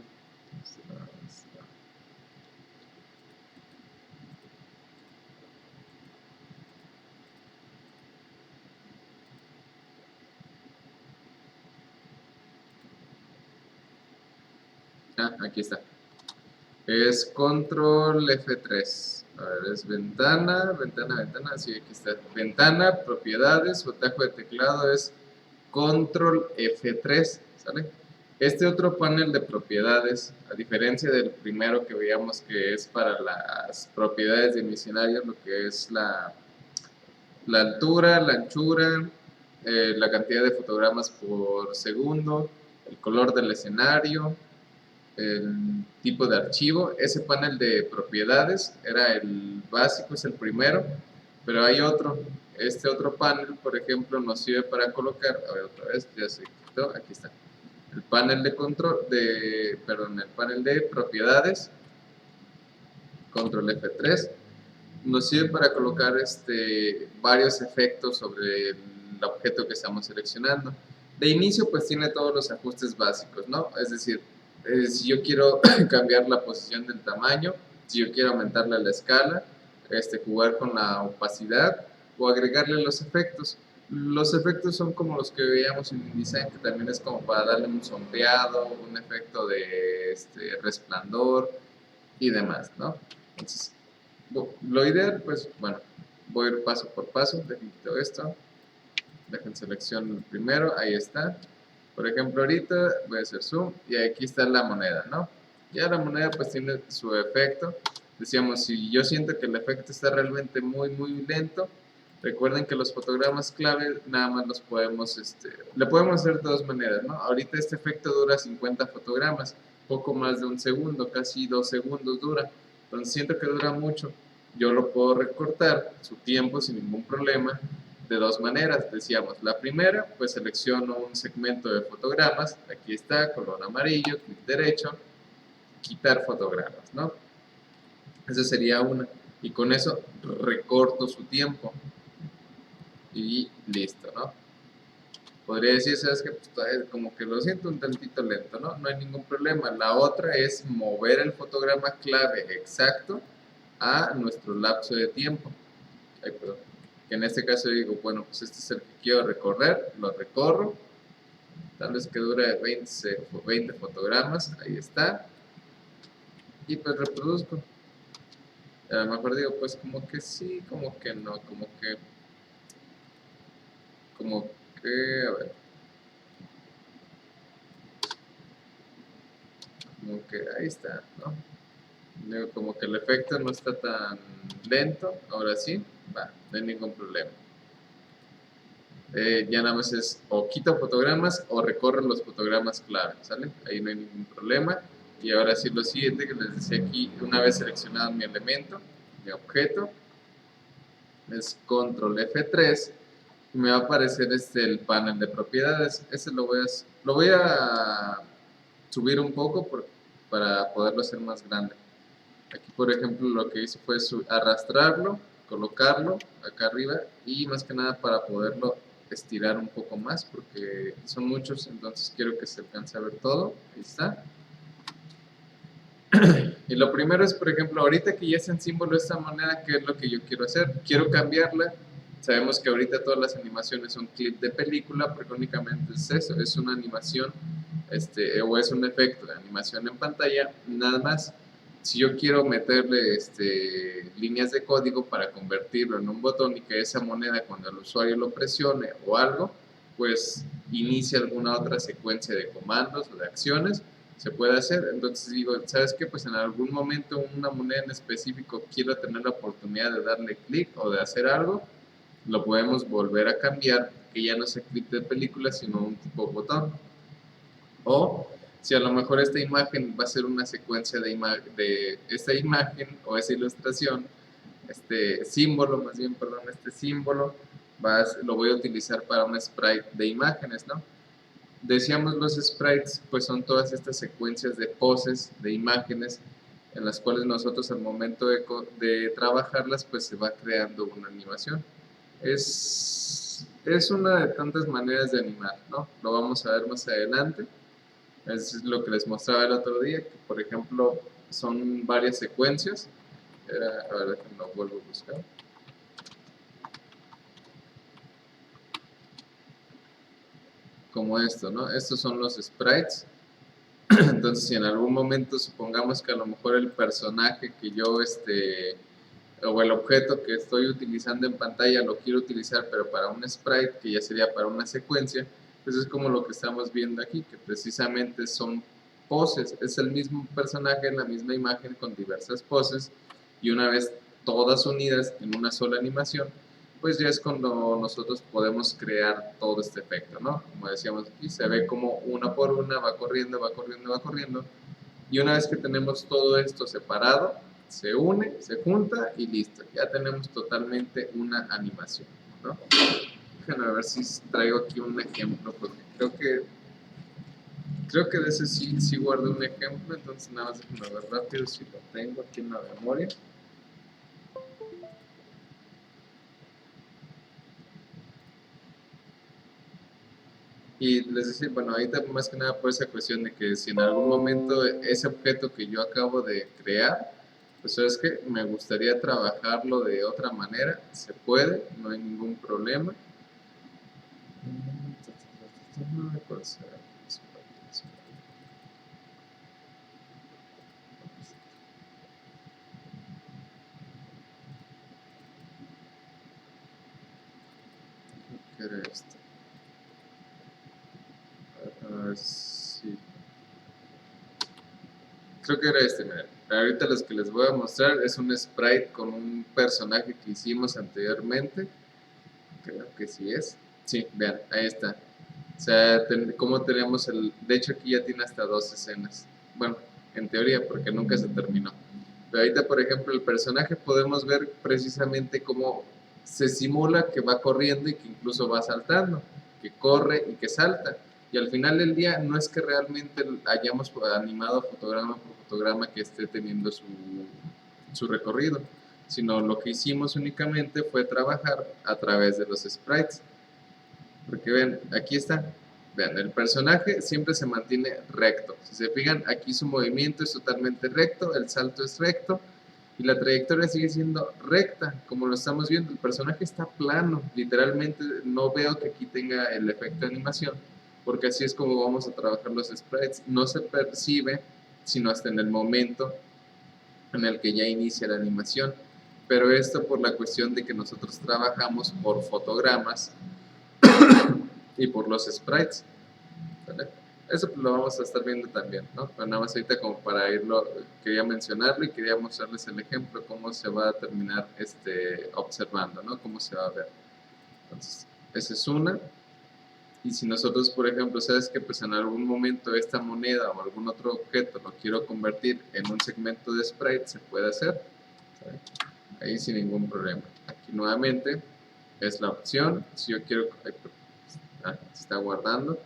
Aquí está. Es control F3. A ver, es ventana, sí, aquí está. Ventana, propiedades, su atajo de teclado es control F3, ¿sale? Este otro panel de propiedades, a diferencia del primero que veíamos que es para las propiedades de mi escenario, lo que es la altura, la anchura, la cantidad de fotogramas por segundo, el color del escenario, el tipo de archivo. Ese panel de propiedades era el básico, es el primero, pero hay otro. Este otro panel, por ejemplo, nos sirve para colocar, a ver otra vez, ya se quitó, aquí está. El panel de control, el panel de propiedades, control F3, nos sirve para colocar varios efectos sobre el objeto que estamos seleccionando. De inicio pues tiene todos los ajustes básicos, ¿no? Es decir, Si yo quiero cambiar la posición del tamaño, si yo quiero aumentarle la escala, jugar con la opacidad o agregarle los efectos. Los efectos son como los que veíamos en InDesign, que también es como para darle un sombreado, un efecto de resplandor y demás, ¿no? Entonces, lo ideal, pues bueno, voy a ir paso por paso, dejen quito esto, dejen selección el primero, ahí está. Por ejemplo, ahorita voy a hacer zoom y aquí está la moneda, ¿no? Ya la moneda pues tiene su efecto. Decíamos, si yo siento que el efecto está realmente muy lento, recuerden que los fotogramas clave nada más los podemos, le podemos hacer de dos maneras, ¿no? Ahorita este efecto dura 50 fotogramas, poco más de un segundo, casi 2 segundos dura. Entonces siento que dura mucho. Yo lo puedo recortar su tiempo sin ningún problema de dos maneras, decíamos. La primera, pues selecciono un segmento de fotogramas, aquí está, color amarillo, clic derecho, quitar fotogramas, ¿no? Esa sería una. Y con eso recorto su tiempo. Y listo, ¿no? Podría decir, ¿sabes qué? Pues, como que lo siento un tantito lento, ¿no? No hay ningún problema. La otra es mover el fotograma clave exacto a nuestro lapso de tiempo. Ay, perdón. Que en este caso digo, bueno, pues este es el que quiero recorrer, lo recorro, tal vez que dure 20 fotogramas, ahí está, y pues reproduzco. A lo mejor digo, pues como que sí, como que no, como que, a ver, como que ahí está, ¿no? Digo, como que el efecto no está tan lento, ahora sí, va, no hay ningún problema. Ya nada más es o quito fotogramas o recorro los fotogramas clave, ¿sale? Ahí no hay ningún problema. Y ahora sí lo siguiente que les decía aquí, una vez seleccionado mi elemento, mi objeto, es control F3 y me va a aparecer el panel de propiedades. Ese lo voy a subir un poco para poderlo hacer más grande. Aquí por ejemplo lo que hice fue arrastrarlo, colocarlo acá arriba y más que nada para poderlo estirar un poco más porque son muchos, entonces quiero que se alcance a ver todo. Ahí está. Y lo primero es, por ejemplo, ahorita que ya es en símbolo esta moneda, ¿qué es lo que yo quiero hacer? Quiero cambiarla. Sabemos que ahorita todas las animaciones son clip de película, porque únicamente es eso, es una animación, o es un efecto de animación en pantalla, nada más. Si yo quiero meterle líneas de código para convertirlo en un botón y que esa moneda cuando el usuario lo presione o algo, pues inicie alguna otra secuencia de comandos o de acciones, se puede hacer. Entonces digo, ¿sabes qué? Pues en algún momento una moneda en específico quiero tener la oportunidad de darle clic o de hacer algo, lo podemos volver a cambiar, que ya no sea clic de película, sino un tipo botón. O si a lo mejor esta imagen va a ser una secuencia de esta imagen o esa ilustración, este símbolo, más bien, perdón, este símbolo, lo voy a utilizar para un sprite de imágenes, ¿no? Decíamos los sprites, pues son todas estas secuencias de poses, de imágenes, en las cuales nosotros al momento de trabajarlas, pues se va creando una animación. Es una de tantas maneras de animar, ¿no? Lo vamos a ver más adelante. Es lo que les mostraba el otro día, que por ejemplo son varias secuencias. A ver, lo vuelvo a buscar. Como esto, ¿no? Estos son los sprites. Entonces, si en algún momento supongamos que a lo mejor el personaje que yo, o el objeto que estoy utilizando en pantalla lo quiero utilizar, pero para un sprite, que ya sería para una secuencia, pues es como lo que estamos viendo aquí, que precisamente son poses, es el mismo personaje en la misma imagen con diversas poses, y una vez todas unidas en una sola animación, pues ya es cuando nosotros podemos crear todo este efecto, ¿no? Como decíamos aquí, se ve como una por una va corriendo, va corriendo, va corriendo, y una vez que tenemos todo esto separado, se une, se junta y listo, ya tenemos totalmente una animación, ¿no? Déjenme ver si traigo aquí un ejemplo, porque creo que de ese sí guardo un ejemplo, entonces nada más déjenme ver rápido si lo tengo aquí en la memoria. Y les decía, bueno, ahorita más que nada por esa cuestión de que si en algún momento ese objeto que yo acabo de crear, pues es que me gustaría trabajarlo de otra manera, se puede, no hay ningún problema. ¿Cuál será? ¿Qué era esto? A ver si... Creo que era este, miren. Ahorita los que les voy a mostrar es un sprite con un personaje que hicimos anteriormente. Creo que sí es. Sí, vean, ahí está. O sea, como tenemos el... De hecho aquí ya tiene hasta 2 escenas. Bueno, en teoría, porque nunca se terminó. Pero ahorita, por ejemplo, el personaje podemos ver precisamente cómo se simula que va corriendo y que incluso va saltando, que corre y que salta. Y al final del día no es que realmente hayamos animado fotograma por fotograma que esté teniendo su recorrido, sino lo que hicimos únicamente fue trabajar a través de los sprites. Porque ven, aquí está, vean, el personaje siempre se mantiene recto. Si se fijan, aquí su movimiento es totalmente recto, el salto es recto y la trayectoria sigue siendo recta, como lo estamos viendo. El personaje está plano, literalmente no veo que aquí tenga el efecto de animación, porque así es como vamos a trabajar los sprites. No se percibe, sino hasta en el momento en el que ya inicia la animación. Pero esto por la cuestión de que nosotros trabajamos por fotogramas y por los sprites. ¿Vale? Eso pues lo vamos a estar viendo también, ¿no? Pero nada más ahorita como para irlo, quería mencionarlo y quería mostrarles el ejemplo, cómo se va a terminar observando, ¿no? Cómo se va a ver. Entonces, esa es una. Y si nosotros, por ejemplo, sabes que pues en algún momento esta moneda o algún otro objeto lo quiero convertir en un segmento de sprite, se puede hacer. ¿Sabe? Ahí sin ningún problema. Aquí nuevamente es la opción. Si yo quiero... se está guardando.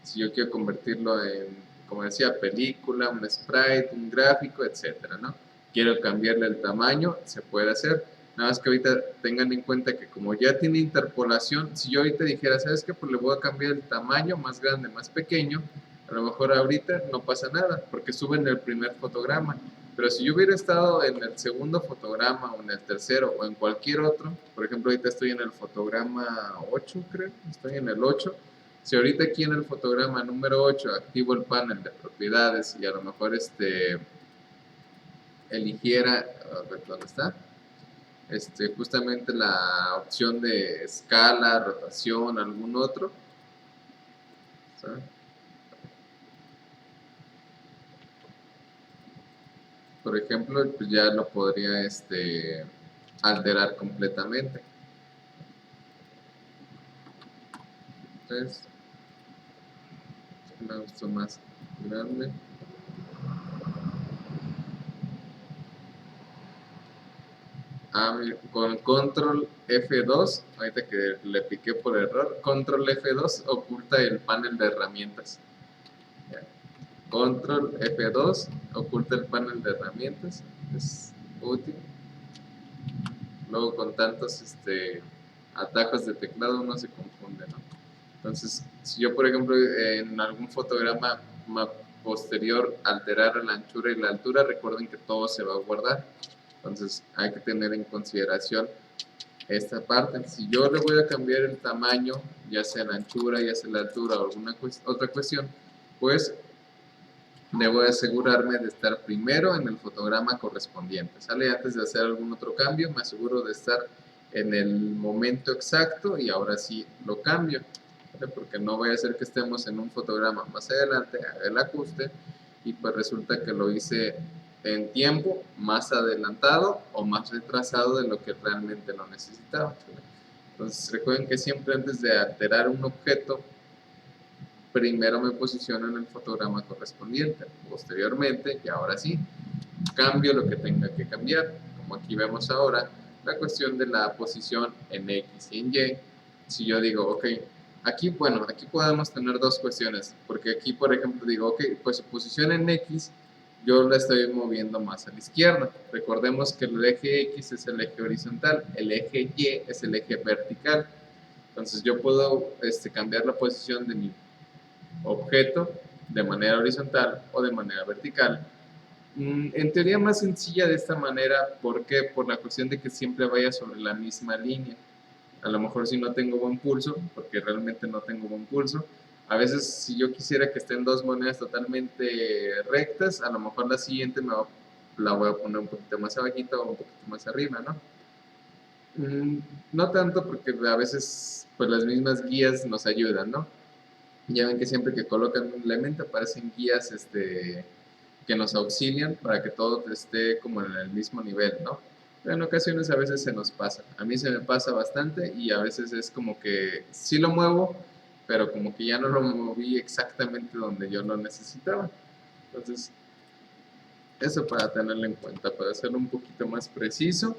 Si yo quiero convertirlo en, como decía, película, un sprite, un gráfico, etcétera, ¿no? Quiero cambiarle el tamaño, se puede hacer. Nada más que ahorita tengan en cuenta que como ya tiene interpolación, si yo ahorita dijera, ¿sabes qué? Pues le voy a cambiar el tamaño, más grande, más pequeño, a lo mejor ahorita no pasa nada, porque sube en el primer fotograma. Pero si yo hubiera estado en el segundo fotograma, o en el tercero, o en cualquier otro, por ejemplo, ahorita estoy en el fotograma 8, creo, estoy en el 8. Si ahorita aquí en el fotograma número 8 activo el panel de propiedades y a lo mejor eligiera, a ver dónde está, justamente la opción de escala, rotación, algún otro, ¿sabes? Por ejemplo, pues ya lo podría alterar completamente. Entonces, me gustó más grande. Con control F2, ahorita que le piqué por error, control F2 oculta el panel de herramientas. Control F2 oculta el panel de herramientas, es útil. Luego con tantos atajos de teclado uno se confunde, ¿no? Entonces, si yo por ejemplo en algún fotograma posterior alterar la anchura y la altura, recuerden que todo se va a guardar. Entonces hay que tener en consideración esta parte. Si yo le voy a cambiar el tamaño, ya sea la anchura, ya sea la altura o alguna otra cuestión, pues debo de asegurarme de estar primero en el fotograma correspondiente, ¿sale? Antes de hacer algún otro cambio, me aseguro de estar en el momento exacto y ahora sí lo cambio, ¿vale? Porque no vaya a ser que estemos en un fotograma más adelante, haga el ajuste y pues resulta que lo hice en tiempo más adelantado o más retrasado de lo que realmente lo necesitaba, ¿vale? Entonces recuerden que siempre antes de alterar un objeto, primero me posiciono en el fotograma correspondiente, posteriormente, y ahora sí, cambio lo que tenga que cambiar, como aquí vemos ahora, la cuestión de la posición en X y en Y. Si yo digo, ok, aquí, bueno, aquí podemos tener dos cuestiones, porque aquí, por ejemplo, digo, ok, pues su posición en X, yo la estoy moviendo más a la izquierda. Recordemos que el eje X es el eje horizontal, el eje Y es el eje vertical. Entonces yo puedo cambiar la posición de mi objeto de manera horizontal o de manera vertical. En teoría más sencilla de esta manera, ¿por qué? Por la cuestión de que siempre vaya sobre la misma línea. A lo mejor si no tengo buen pulso, porque realmente no tengo buen pulso, a veces si yo quisiera que estén dos monedas totalmente rectas, a lo mejor la siguiente la voy a poner un poquito más abajito o un poquito más arriba, ¿no? No tanto porque a veces pues las mismas guías nos ayudan, ¿no? Ya ven que siempre que colocan un elemento aparecen guías que nos auxilian para que todo esté como en el mismo nivel, ¿no? Pero en ocasiones a veces se nos pasa. A mí se me pasa bastante y a veces es como que sí lo muevo, pero como que ya no lo moví exactamente donde yo lo necesitaba. Entonces, eso para tenerlo en cuenta, para hacerlo un poquito más preciso.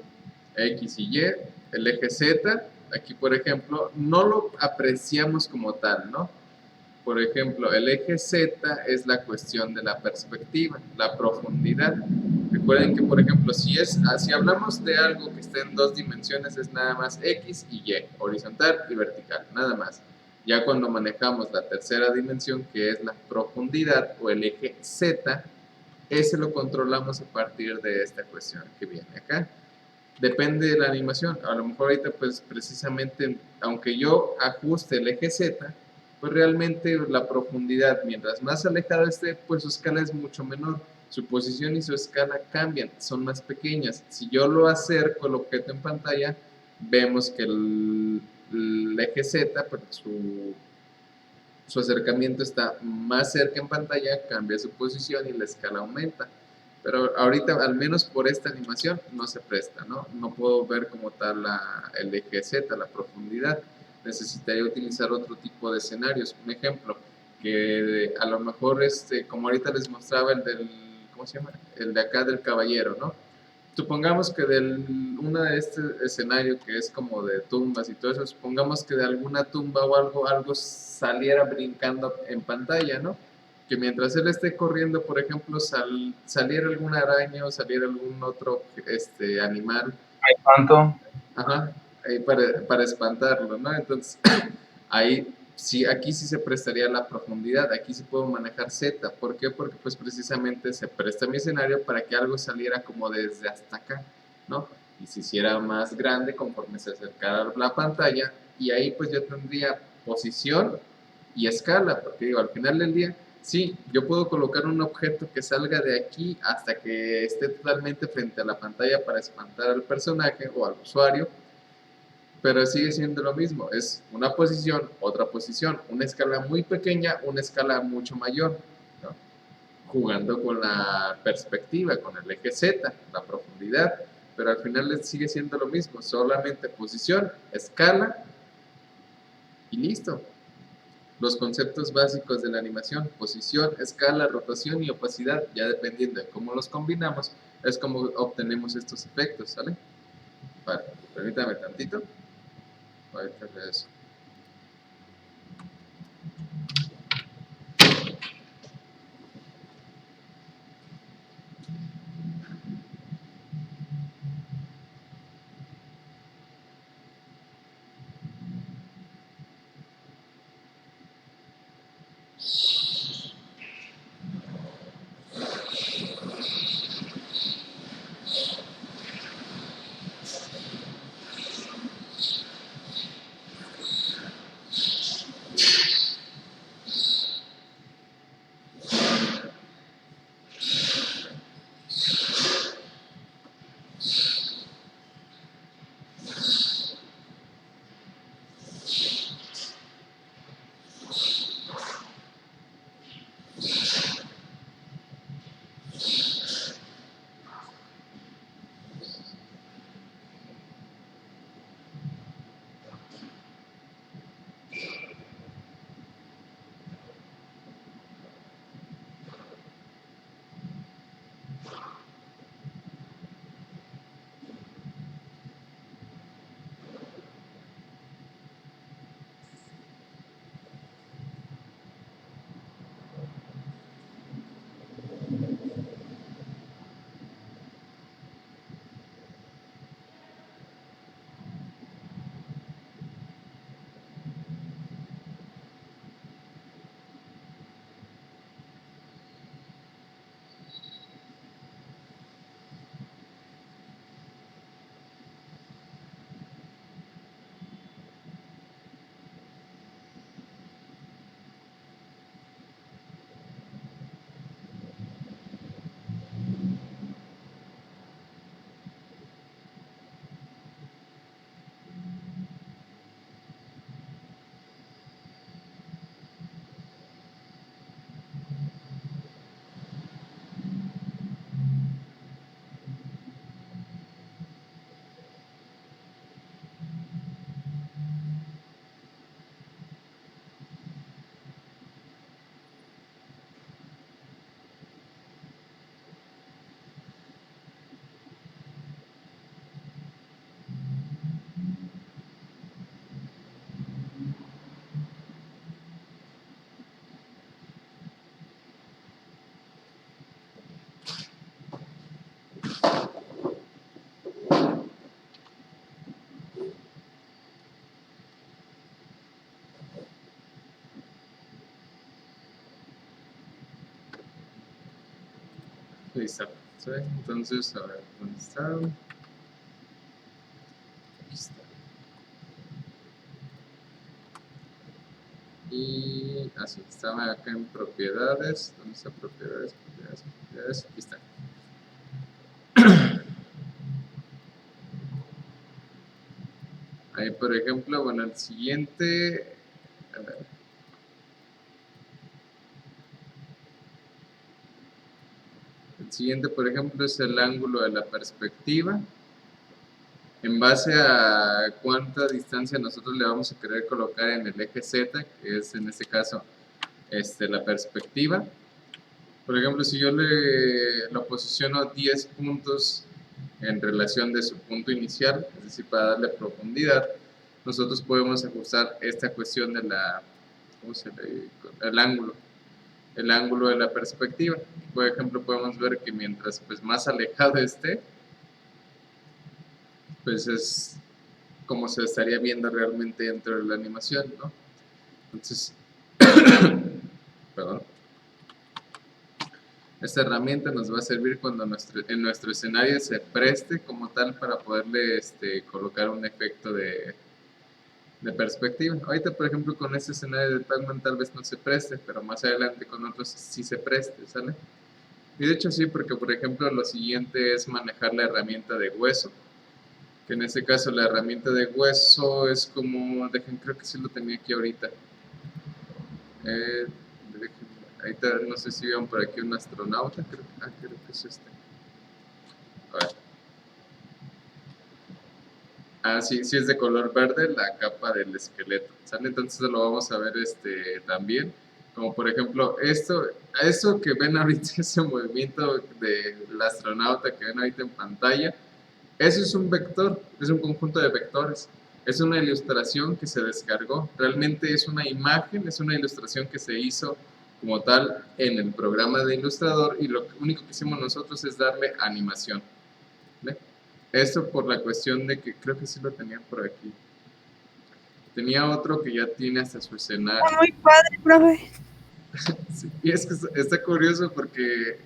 X y Y, el eje Z, aquí por ejemplo, no lo apreciamos como tal, ¿no? Por ejemplo, el eje Z es la cuestión de la perspectiva, la profundidad. Recuerden que, por ejemplo, si hablamos de algo que esté en dos dimensiones, es nada más X y Y, horizontal y vertical, nada más. Ya cuando manejamos la tercera dimensión, que es la profundidad o el eje Z, ese lo controlamos a partir de esta cuestión que viene acá. Depende de la animación. A lo mejor ahorita, pues precisamente, aunque yo ajuste el eje Z, pues realmente la profundidad, mientras más alejado esté, pues su escala es mucho menor. Su posición y su escala cambian, son más pequeñas. Si yo lo acerco el objeto en pantalla, vemos que el eje Z, pues su acercamiento está más cerca en pantalla, cambia su posición y la escala aumenta. Pero ahorita, al menos por esta animación, no se presta, ¿no? No puedo ver como tal el eje Z, la profundidad. Necesitaría utilizar otro tipo de escenarios. Un ejemplo, que a lo mejor, como ahorita les mostraba el del, ¿cómo se llama? El de acá del caballero, ¿no? Supongamos que uno de este escenario que es como de tumbas y todo eso, supongamos que de alguna tumba o algo saliera brincando en pantalla, ¿no? Que mientras él esté corriendo, por ejemplo, saliera algún araña o saliera algún otro animal, ¿Hay cuánto? ajá, ahí para espantarlo, ¿no? Entonces, ahí sí, aquí sí se prestaría la profundidad, aquí sí puedo manejar Z. ¿Por qué? Porque pues precisamente se presta mi escenario para que algo saliera como desde hasta acá, ¿no? Y se hiciera más grande conforme se acercara la pantalla, y ahí pues yo tendría posición y escala, porque digo, al final del día, sí, yo puedo colocar un objeto que salga de aquí hasta que esté totalmente frente a la pantalla para espantar al personaje o al usuario, pero sigue siendo lo mismo, es una posición, una escala muy pequeña, una escala mucho mayor, ¿no? Jugando con la perspectiva, con el eje Z, la profundidad, pero al final sigue siendo lo mismo, solamente posición, escala y listo. Los conceptos básicos de la animación, posición, escala, rotación y opacidad, ya dependiendo de cómo los combinamos, es como obtenemos estos efectos, ¿sale? Vale, permítame tantito. Ahorita regreso. Listo. ¿Sí? Entonces, a ver, ¿dónde está? Aquí está. Y así, estaba acá en propiedades. ¿Dónde está propiedades? Propiedades. Aquí está. Ahí, por ejemplo, bueno, el siguiente. A ver. El siguiente, por ejemplo, es el ángulo de la perspectiva. En base a cuánta distancia nosotros le vamos a querer colocar en el eje Z, que es en este caso la perspectiva. Por ejemplo, si yo lo posiciono 10 puntos en relación de su punto inicial, es decir, para darle profundidad, nosotros podemos ajustar esta cuestión de la, ¿cómo se le? El ángulo de la perspectiva. Por ejemplo, podemos ver que mientras pues, más alejado esté, pues es como se estaría viendo realmente dentro de la animación, ¿no? Entonces, perdón. Esta herramienta nos va a servir cuando en nuestro escenario se preste como tal para poderle colocar un efecto de perspectiva. Ahorita, por ejemplo, con este escenario de Pac-Man tal vez no se preste, pero más adelante con otros sí se preste, ¿sale? Y de hecho sí, porque por ejemplo lo siguiente es manejar la herramienta de hueso, que en este caso la herramienta de hueso es como, creo que sí lo tenía aquí ahorita. Ahorita no sé si vieron por aquí un astronauta, creo que es este. A ver. Ah, sí, sí es de color verde la capa del esqueleto, ¿sale? Entonces lo vamos a ver también, como por ejemplo esto que ven ahorita, ese movimiento del astronauta que ven ahorita en pantalla, eso es un vector, es un conjunto de vectores, es una ilustración que se descargó, realmente es una imagen, es una ilustración que se hizo como tal en el programa de Illustrator y lo único que hicimos nosotros es darle animación, ¿ve? Esto por la cuestión de que creo que sí lo tenía por aquí. Tenía otro que ya tiene hasta su escenario. Está muy padre, profe. Sí, y es que está curioso porque,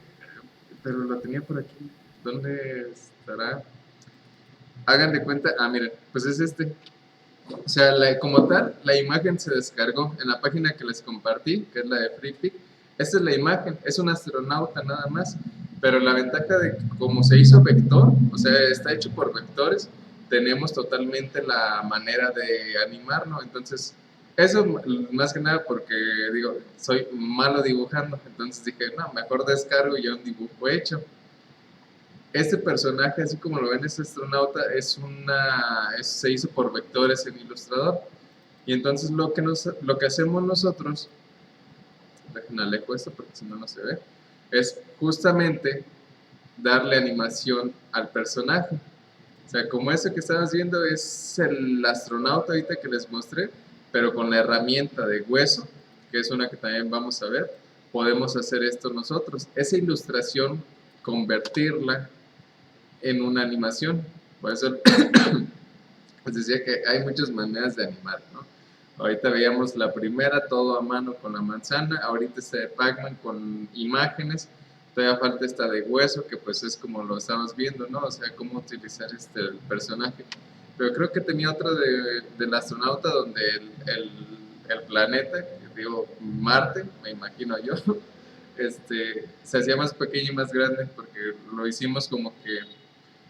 pero lo tenía por aquí. ¿Dónde estará? Hagan de cuenta, miren, pues es este. O sea, como tal, la imagen se descargó en la página que les compartí, que es la de FreePic. Esta es la imagen, es un astronauta nada más, pero la ventaja de que como se hizo vector, o sea, está hecho por vectores, tenemos totalmente la manera de animarlo. Entonces, eso más que nada porque, digo, soy malo dibujando, entonces dije, no, mejor descargo ya un dibujo hecho. Este personaje, así como lo ven, este astronauta, se hizo por vectores en Illustrator. Y entonces lo que hacemos nosotros, dejen alejo esto porque si no, no se ve, es justamente darle animación al personaje. O sea, como eso que estamos viendo es el astronauta ahorita que les mostré, pero con la herramienta de hueso, que es una que también vamos a ver, podemos hacer esto nosotros. Esa ilustración, convertirla en una animación. Por eso les decía que hay muchas maneras de animar, ¿no? Ahorita veíamos la primera, todo a mano con la manzana, ahorita está de Pac-Man con imágenes, todavía falta esta de hueso, que pues es como lo estamos viendo, ¿no? O sea, cómo utilizar el personaje. Pero creo que tenía otra del astronauta donde el planeta, digo, Marte, me imagino yo, se hacía más pequeño y más grande porque lo hicimos como que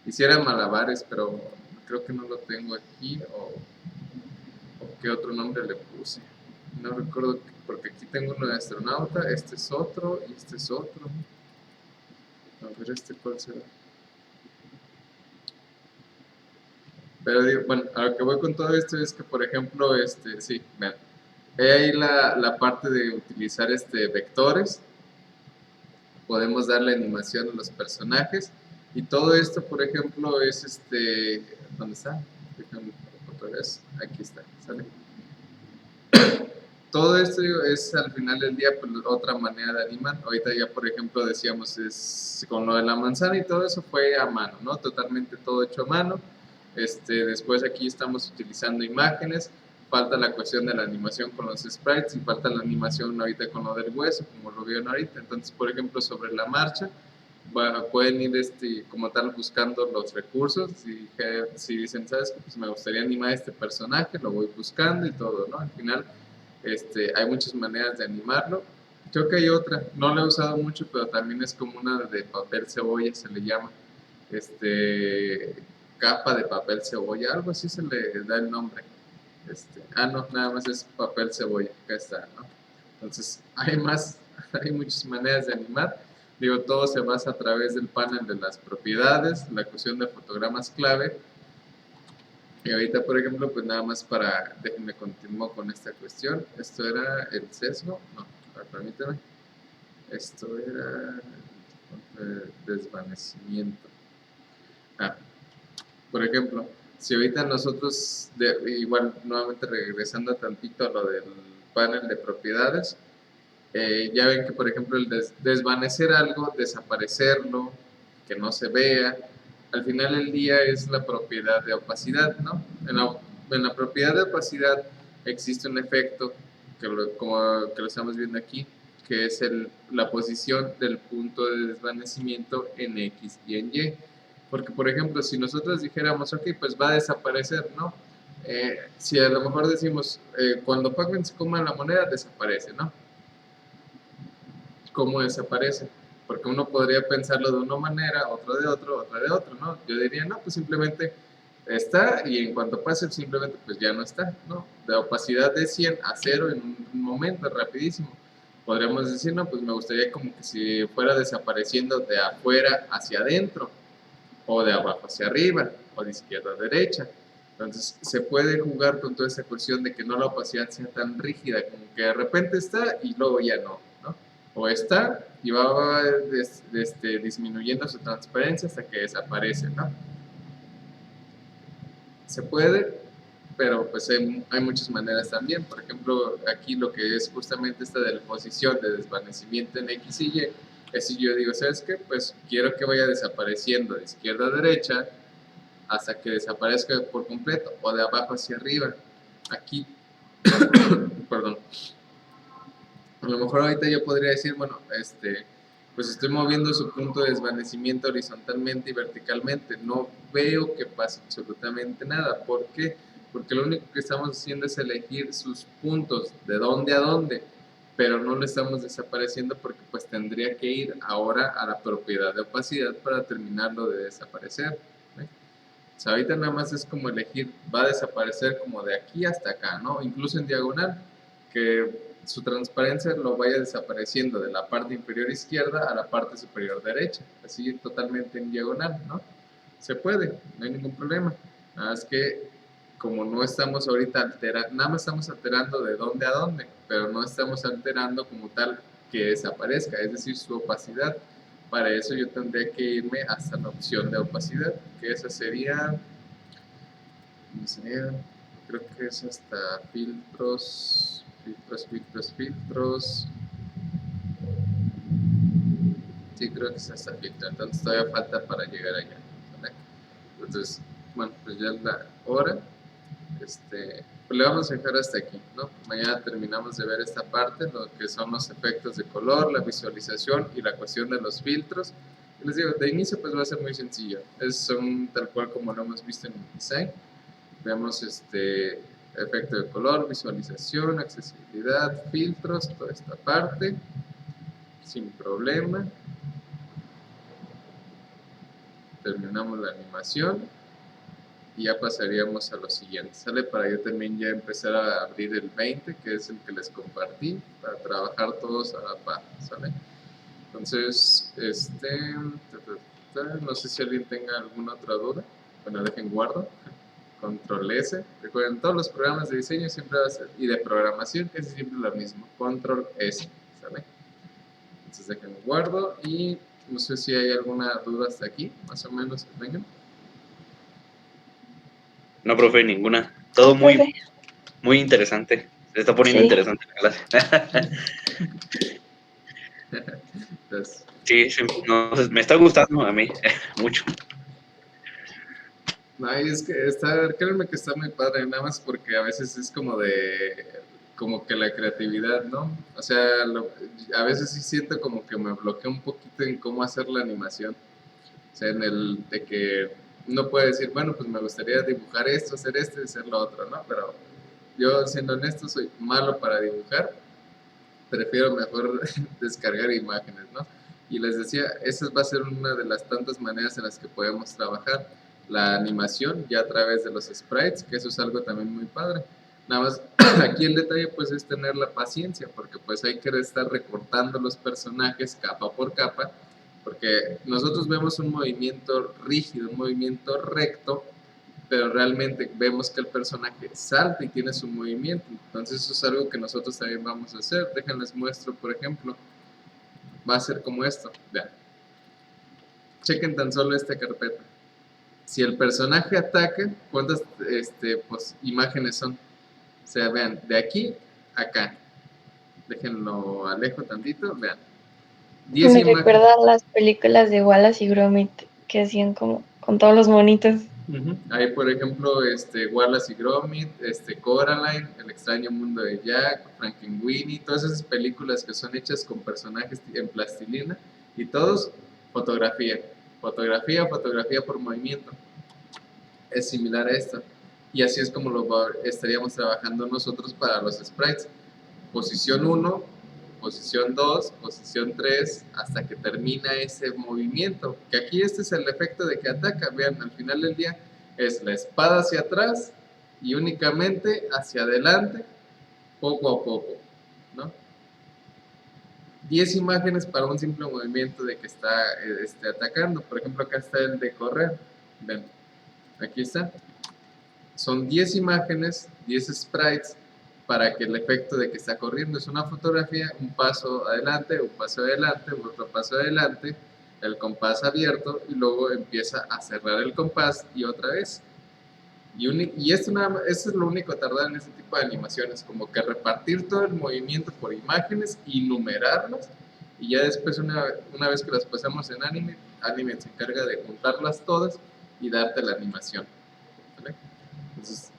hiciera malabares, pero creo que no lo tengo aquí o qué otro nombre le puse. No recuerdo porque aquí tengo uno de astronauta, este es otro y este es otro. A ver, cuál será. Pero digo, bueno, a lo que voy con todo esto es que, por ejemplo, sí, vean, ahí la parte de utilizar vectores, podemos darle animación a los personajes y todo esto, por ejemplo, es ¿dónde está? Déjame otra vez, aquí está, ¿sale? Todo esto es al final del día pues, otra manera de animar. Ahorita ya, por ejemplo, decíamos, es con lo de la manzana y todo eso fue a mano, ¿no? Totalmente todo hecho a mano. Después aquí estamos utilizando imágenes, falta la cuestión de la animación con los sprites y falta la animación ahorita con lo del hueso, como lo vieron ahorita. Entonces, por ejemplo, sobre la marcha, pueden ir como tal buscando los recursos. Si dicen, ¿sabes qué? Pues me gustaría animar a este personaje, lo voy buscando y todo, ¿no? Al final hay muchas maneras de animarlo. Creo que hay otra, no la he usado mucho, pero también es como una de papel cebolla, se le llama. Capa de papel cebolla, algo así se le da el nombre. No, nada más es papel cebolla, acá está, ¿no? Entonces, hay muchas maneras de animar. Digo, todo se basa a través del panel de las propiedades, la cuestión de fotogramas clave. Y ahorita, por ejemplo, pues nada más déjenme continuar con esta cuestión. Esto era el sesgo, no, permíteme. Esto era desvanecimiento. Por ejemplo, si ahorita nosotros, igual nuevamente regresando tantito a lo del panel de propiedades, ya ven que por ejemplo el desvanecer algo, desaparecerlo, que no se vea, al final del día es la propiedad de opacidad, ¿no? En la propiedad de opacidad existe un efecto como que lo estamos viendo aquí, que es la posición del punto de desvanecimiento en X y en Y. Porque, por ejemplo, si nosotros dijéramos, ok, pues va a desaparecer, ¿no? Si a lo mejor decimos, cuando Pac-Man se coma la moneda, desaparece, ¿no? ¿Cómo desaparece? Porque uno podría pensarlo de una manera, otro de otro, otra de otro, ¿no? Yo diría, no, pues simplemente está y en cuanto pase, simplemente pues ya no está, ¿no? De opacidad de 100 a 0 en un momento, rapidísimo. Podríamos decir, no, pues me gustaría como que si fuera desapareciendo de afuera hacia adentro, o de abajo hacia arriba, o de izquierda a derecha. Entonces, se puede jugar con toda esa cuestión de que no la opacidad sea tan rígida, como que de repente está y luego ya no, ¿no? O está y va disminuyendo su transparencia hasta que desaparece, ¿no? Se puede, pero pues hay muchas maneras también. Por ejemplo, aquí lo que es justamente esta de la posición de desvanecimiento en X y Y, es si yo digo, ¿sabes qué? Pues quiero que vaya desapareciendo de izquierda a derecha hasta que desaparezca por completo, o de abajo hacia arriba. Aquí, perdón, a lo mejor ahorita yo podría decir, bueno, pues estoy moviendo su punto de desvanecimiento horizontalmente y verticalmente, no veo que pase absolutamente nada. ¿Por qué? Porque lo único que estamos haciendo es elegir sus puntos, de dónde a dónde, pero no lo estamos desapareciendo porque pues tendría que ir ahora a la propiedad de opacidad para terminarlo de desaparecer. O sea, ahorita nada más es como elegir, va a desaparecer como de aquí hasta acá, ¿no? Incluso en diagonal, que su transparencia lo vaya desapareciendo de la parte inferior izquierda a la parte superior derecha, así totalmente en diagonal, ¿no? Se puede, no hay ningún problema. Nada más que como no estamos ahorita alterando, nada más estamos alterando de dónde a dónde, pero no estamos alterando como tal que desaparezca, es decir, su opacidad. Para eso yo tendría que irme hasta la opción de opacidad, que esa sería, creo que es hasta filtros, filtros. Sí, creo que es hasta filtro, entonces todavía falta para llegar allá, ¿vale? Entonces, bueno, pues ya es la hora. Pues le vamos a dejar hasta aquí, ¿no? Mañana terminamos de ver esta parte, lo que son los efectos de color, la visualización y la cuestión de los filtros. Y les digo, de inicio pues va a ser muy sencillo, son tal cual como lo hemos visto en InDesign. Vemos efecto de color, visualización, accesibilidad, filtros, toda esta parte, sin problema. Terminamos la animación y ya pasaríamos a lo siguiente, ¿sale? Para yo también ya empezar a abrir el 20, que es el que les compartí, para trabajar todos a la par, ¿sale? Entonces, no sé si alguien tenga alguna otra duda, bueno, dejen guardo, control S, recuerden, todos los programas de diseño siempre va a ser, y de programación, que es siempre lo mismo, control S, ¿sale? Entonces dejen guardo y no sé si hay alguna duda hasta aquí, más o menos que tengan. No, profe, ninguna. Todo muy, muy interesante. Se está poniendo interesante la clase. Entonces, sí, no, me está gustando a mí mucho. No, es que créanme que está muy padre, nada más porque a veces es como de, como que la creatividad, ¿no? O sea, a veces sí siento como que me bloqueo un poquito en cómo hacer la animación. O sea, en el de que uno puede decir, bueno, pues me gustaría dibujar esto, y hacer lo otro, ¿no? Pero yo, siendo honesto, soy malo para dibujar, prefiero mejor descargar imágenes, ¿no? Y les decía, esa va a ser una de las tantas maneras en las que podemos trabajar la animación ya a través de los sprites, que eso es algo también muy padre. Nada más, aquí el detalle pues es tener la paciencia, porque pues hay que estar recortando los personajes capa por capa, porque nosotros vemos un movimiento rígido, un movimiento recto, pero realmente vemos que el personaje salta y tiene su movimiento. Entonces eso es algo que nosotros también vamos a hacer. Déjenles muestro, por ejemplo, va a ser como esto. Vean, chequen tan solo esta carpeta. Si el personaje ataca, ¿cuántas pues, imágenes son? O sea, vean, de aquí a acá. Déjenlo alejo tantito, vean. 10 Me imágenes. recuerda a las películas de Wallace y Gromit que hacían como con todos los monitos. Hay, por ejemplo, Wallace y Gromit, Coraline, El extraño mundo de Jack, Frankenweenie, todas esas películas que son hechas con personajes en plastilina y todos fotografía, fotografía por movimiento. Es similar a esto. Y así es como estaríamos trabajando nosotros para los sprites. Posición 1, posición 2, posición 3, hasta que termina ese movimiento. Que aquí este es el efecto de que ataca. Vean, al final del día es la espada hacia atrás y únicamente hacia adelante, poco a poco, ¿no? 10 imágenes para un simple movimiento de que está atacando. Por ejemplo, acá está el de correr. Ven, aquí está. Son 10 imágenes, 10 sprites para que el efecto de que está corriendo es una fotografía, un paso adelante, otro paso adelante, el compás abierto y luego empieza a cerrar el compás y otra vez. Y esto es lo único tardado en este tipo de animaciones, como que repartir todo el movimiento por imágenes y numerarlas y ya después una vez que las pasamos en Anime se encarga de juntarlas todas y darte la animación. ¿Vale? Entonces,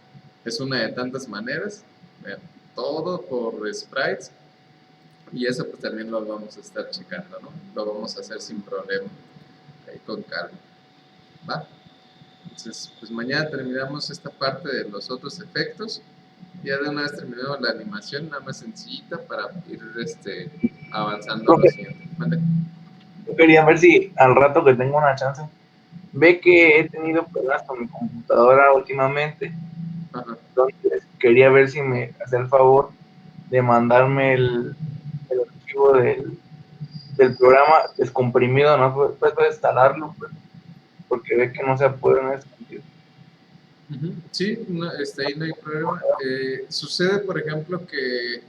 es una de tantas maneras. Vean, todo por sprites. Y eso pues también lo vamos a estar checando, ¿no? Lo vamos a hacer sin problema. Ahí con calma. ¿Va? Entonces, pues mañana terminamos esta parte de los otros efectos. Ya de una vez terminamos la animación, nada más sencillita para ir avanzando a lo siguiente. ¿Vale? Yo quería ver si al rato que tengo una chance, ve que he tenido problemas con mi computadora últimamente. Ajá. Entonces quería ver si me hace el favor de mandarme el archivo del programa descomprimido, ¿no? Puedes instalarlo, pues, porque ve que no se puede en ese sentido. Sí, no, ahí no hay problema. Sucede, por ejemplo, que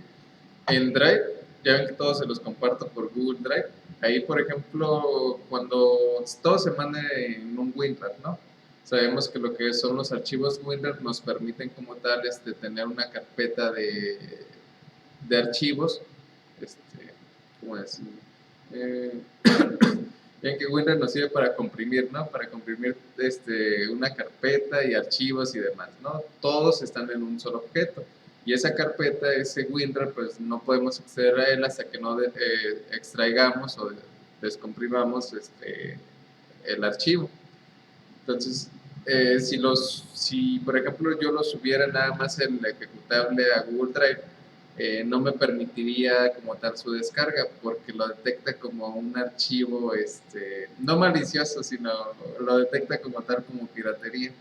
en Drive, ya ven que todos se los comparto por Google Drive. Ahí, por ejemplo, cuando todo se manda en un WinRAR, ¿no? Sabemos que lo que son los archivos WinRAR nos permiten como tal tener una carpeta de archivos, ¿cómo decir? Ya que WinRAR nos sirve para comprimir, ¿no? Para comprimir una carpeta y archivos y demás, ¿no? Todos están en un solo objeto. Y esa carpeta, ese WinRAR, pues no podemos acceder a él hasta que no extraigamos o descomprimamos el archivo. Entonces, si por ejemplo yo lo subiera nada más el ejecutable a Google Drive, no me permitiría como tal su descarga porque lo detecta como un archivo, no malicioso, sino lo detecta como tal como piratería.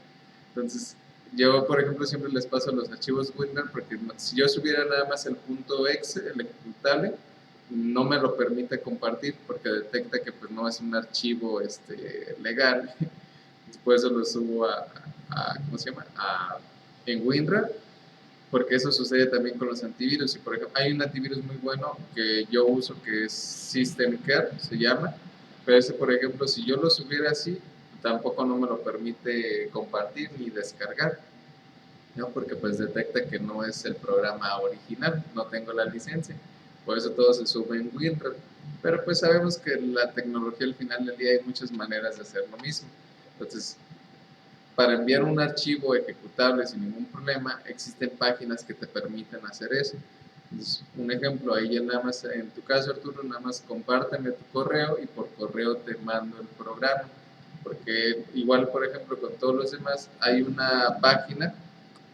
Entonces, yo, por ejemplo, siempre les paso los archivos WinRAR porque si yo subiera nada más el .exe, el ejecutable, no me lo permite compartir porque detecta que pues no es un archivo legal. Por eso lo subo ¿cómo se llama? En WinRAR, porque eso sucede también con los antivirus. Y por ejemplo, hay un antivirus muy bueno que yo uso que es SystemCare, se llama, pero ese, por ejemplo, si yo lo subiera así, tampoco no me lo permite compartir ni descargar, ¿no? Porque pues detecta que no es el programa original, no tengo la licencia, por eso todo se sube en WinRAR. Pero pues sabemos que la tecnología al final del día hay muchas maneras de hacer lo mismo. Entonces, para enviar un archivo ejecutable sin ningún problema, existen páginas que te permiten hacer eso. Entonces, un ejemplo, ahí ya nada más, en tu caso Arturo, nada más compárteme tu correo y por correo te mando el programa. Porque igual, por ejemplo, con todos los demás, hay una página,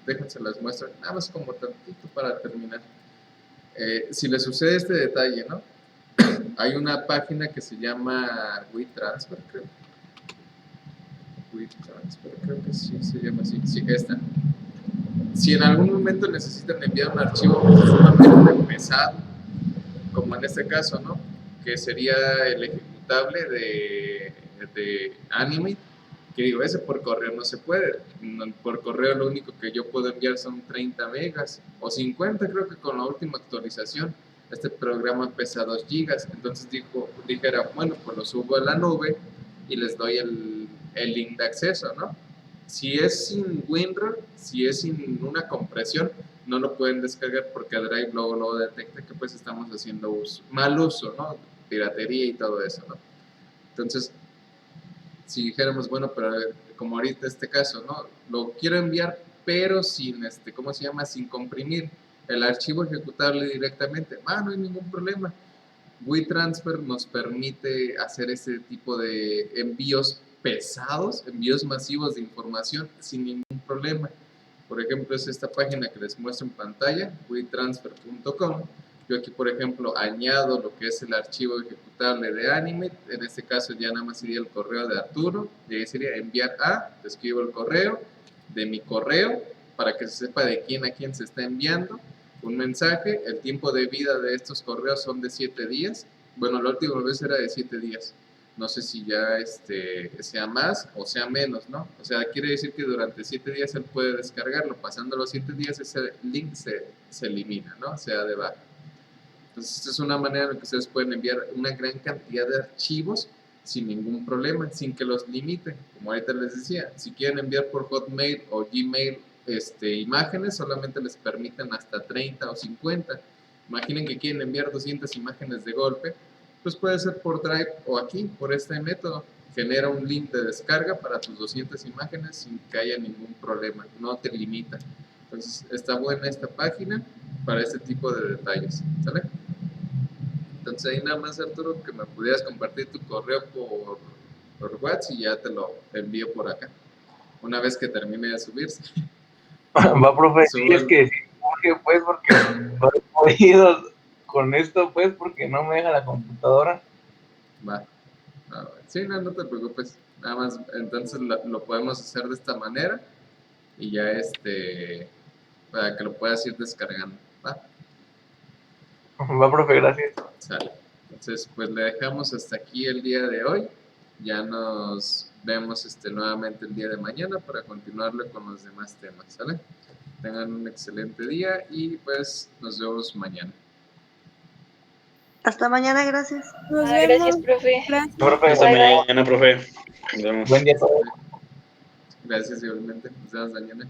déjense las muestro, nada más como tantito para terminar. Si les sucede este detalle, ¿no? Hay una página que se llama WeTransfer, creo. WeTransfer, creo que sí se llama así. Sí, esta. Si en algún momento necesitan enviar un archivo sumamente pesado, como en este caso, ¿no? Que sería el ejecutable de Animate, que digo, ese por correo no se puede. Por correo lo único que yo puedo enviar son 30 megas o 50, creo que con la última actualización. Este programa pesa 2 gigas, entonces dijera, bueno, pues lo subo a la nube y les doy el link de acceso, ¿no? Si es sin WinRAR, si es sin una compresión, no lo pueden descargar porque Drive luego detecta que pues estamos haciendo mal uso, ¿no? Piratería y todo eso, ¿no? Entonces, si dijéramos, bueno, pero como ahorita este caso, ¿no? Lo quiero enviar, pero sin, ¿cómo se llama? Sin comprimir el archivo ejecutable directamente. No hay ningún problema. WeTransfer nos permite hacer ese tipo de envíos pesados, envíos masivos de información sin ningún problema. Por ejemplo, es esta página que les muestro en pantalla, wetransfer.com. Yo aquí, por ejemplo, añado lo que es el archivo ejecutable de Animate. En este caso ya nada más sería el correo de Arturo. Y ahí sería enviar a, escribo el correo, de mi correo, para que se sepa de quién a quién se está enviando un mensaje. El tiempo de vida de estos correos son de 7 días. Bueno, la última vez era de 7 días. No sé si ya sea más o sea menos, ¿no? O sea, quiere decir que durante 7 días él puede descargarlo. Pasando los 7 días ese link se elimina, ¿no? Se da de baja. Entonces, esta es una manera en la que ustedes pueden enviar una gran cantidad de archivos sin ningún problema, sin que los limiten. Como ahorita les decía, si quieren enviar por Hotmail o Gmail imágenes, solamente les permiten hasta 30 o 50. Imaginen que quieren enviar 200 imágenes de golpe, pues puede ser por Drive o aquí, por este método. Genera un link de descarga para tus 200 imágenes sin que haya ningún problema, no te limita. Entonces, está buena esta página para este tipo de detalles, ¿sale? Entonces ahí nada más, Arturo, que me pudieras compartir tu correo por WhatsApp y ya te lo envío por acá, una vez que termine de subirse. Va, profe, sí, es que sí, pues, porque no he podido con esto, pues, porque no me deja la computadora. Va. Sí, no te preocupes. Nada más, entonces lo podemos hacer de esta manera y ya para que lo puedas ir descargando. Va. Va, profe, gracias. Sale. Entonces, pues le dejamos hasta aquí el día de hoy. Ya nos vemos nuevamente el día de mañana para continuarlo con los demás temas, ¿sale? Tengan un excelente día y pues nos vemos mañana. Hasta mañana, gracias. Nos gracias, profe. Gracias. Profe, Hasta Bye, bye. mañana, profe. Nos vemos. buen día a todos. Gracias igualmente. Nos vemos mañana.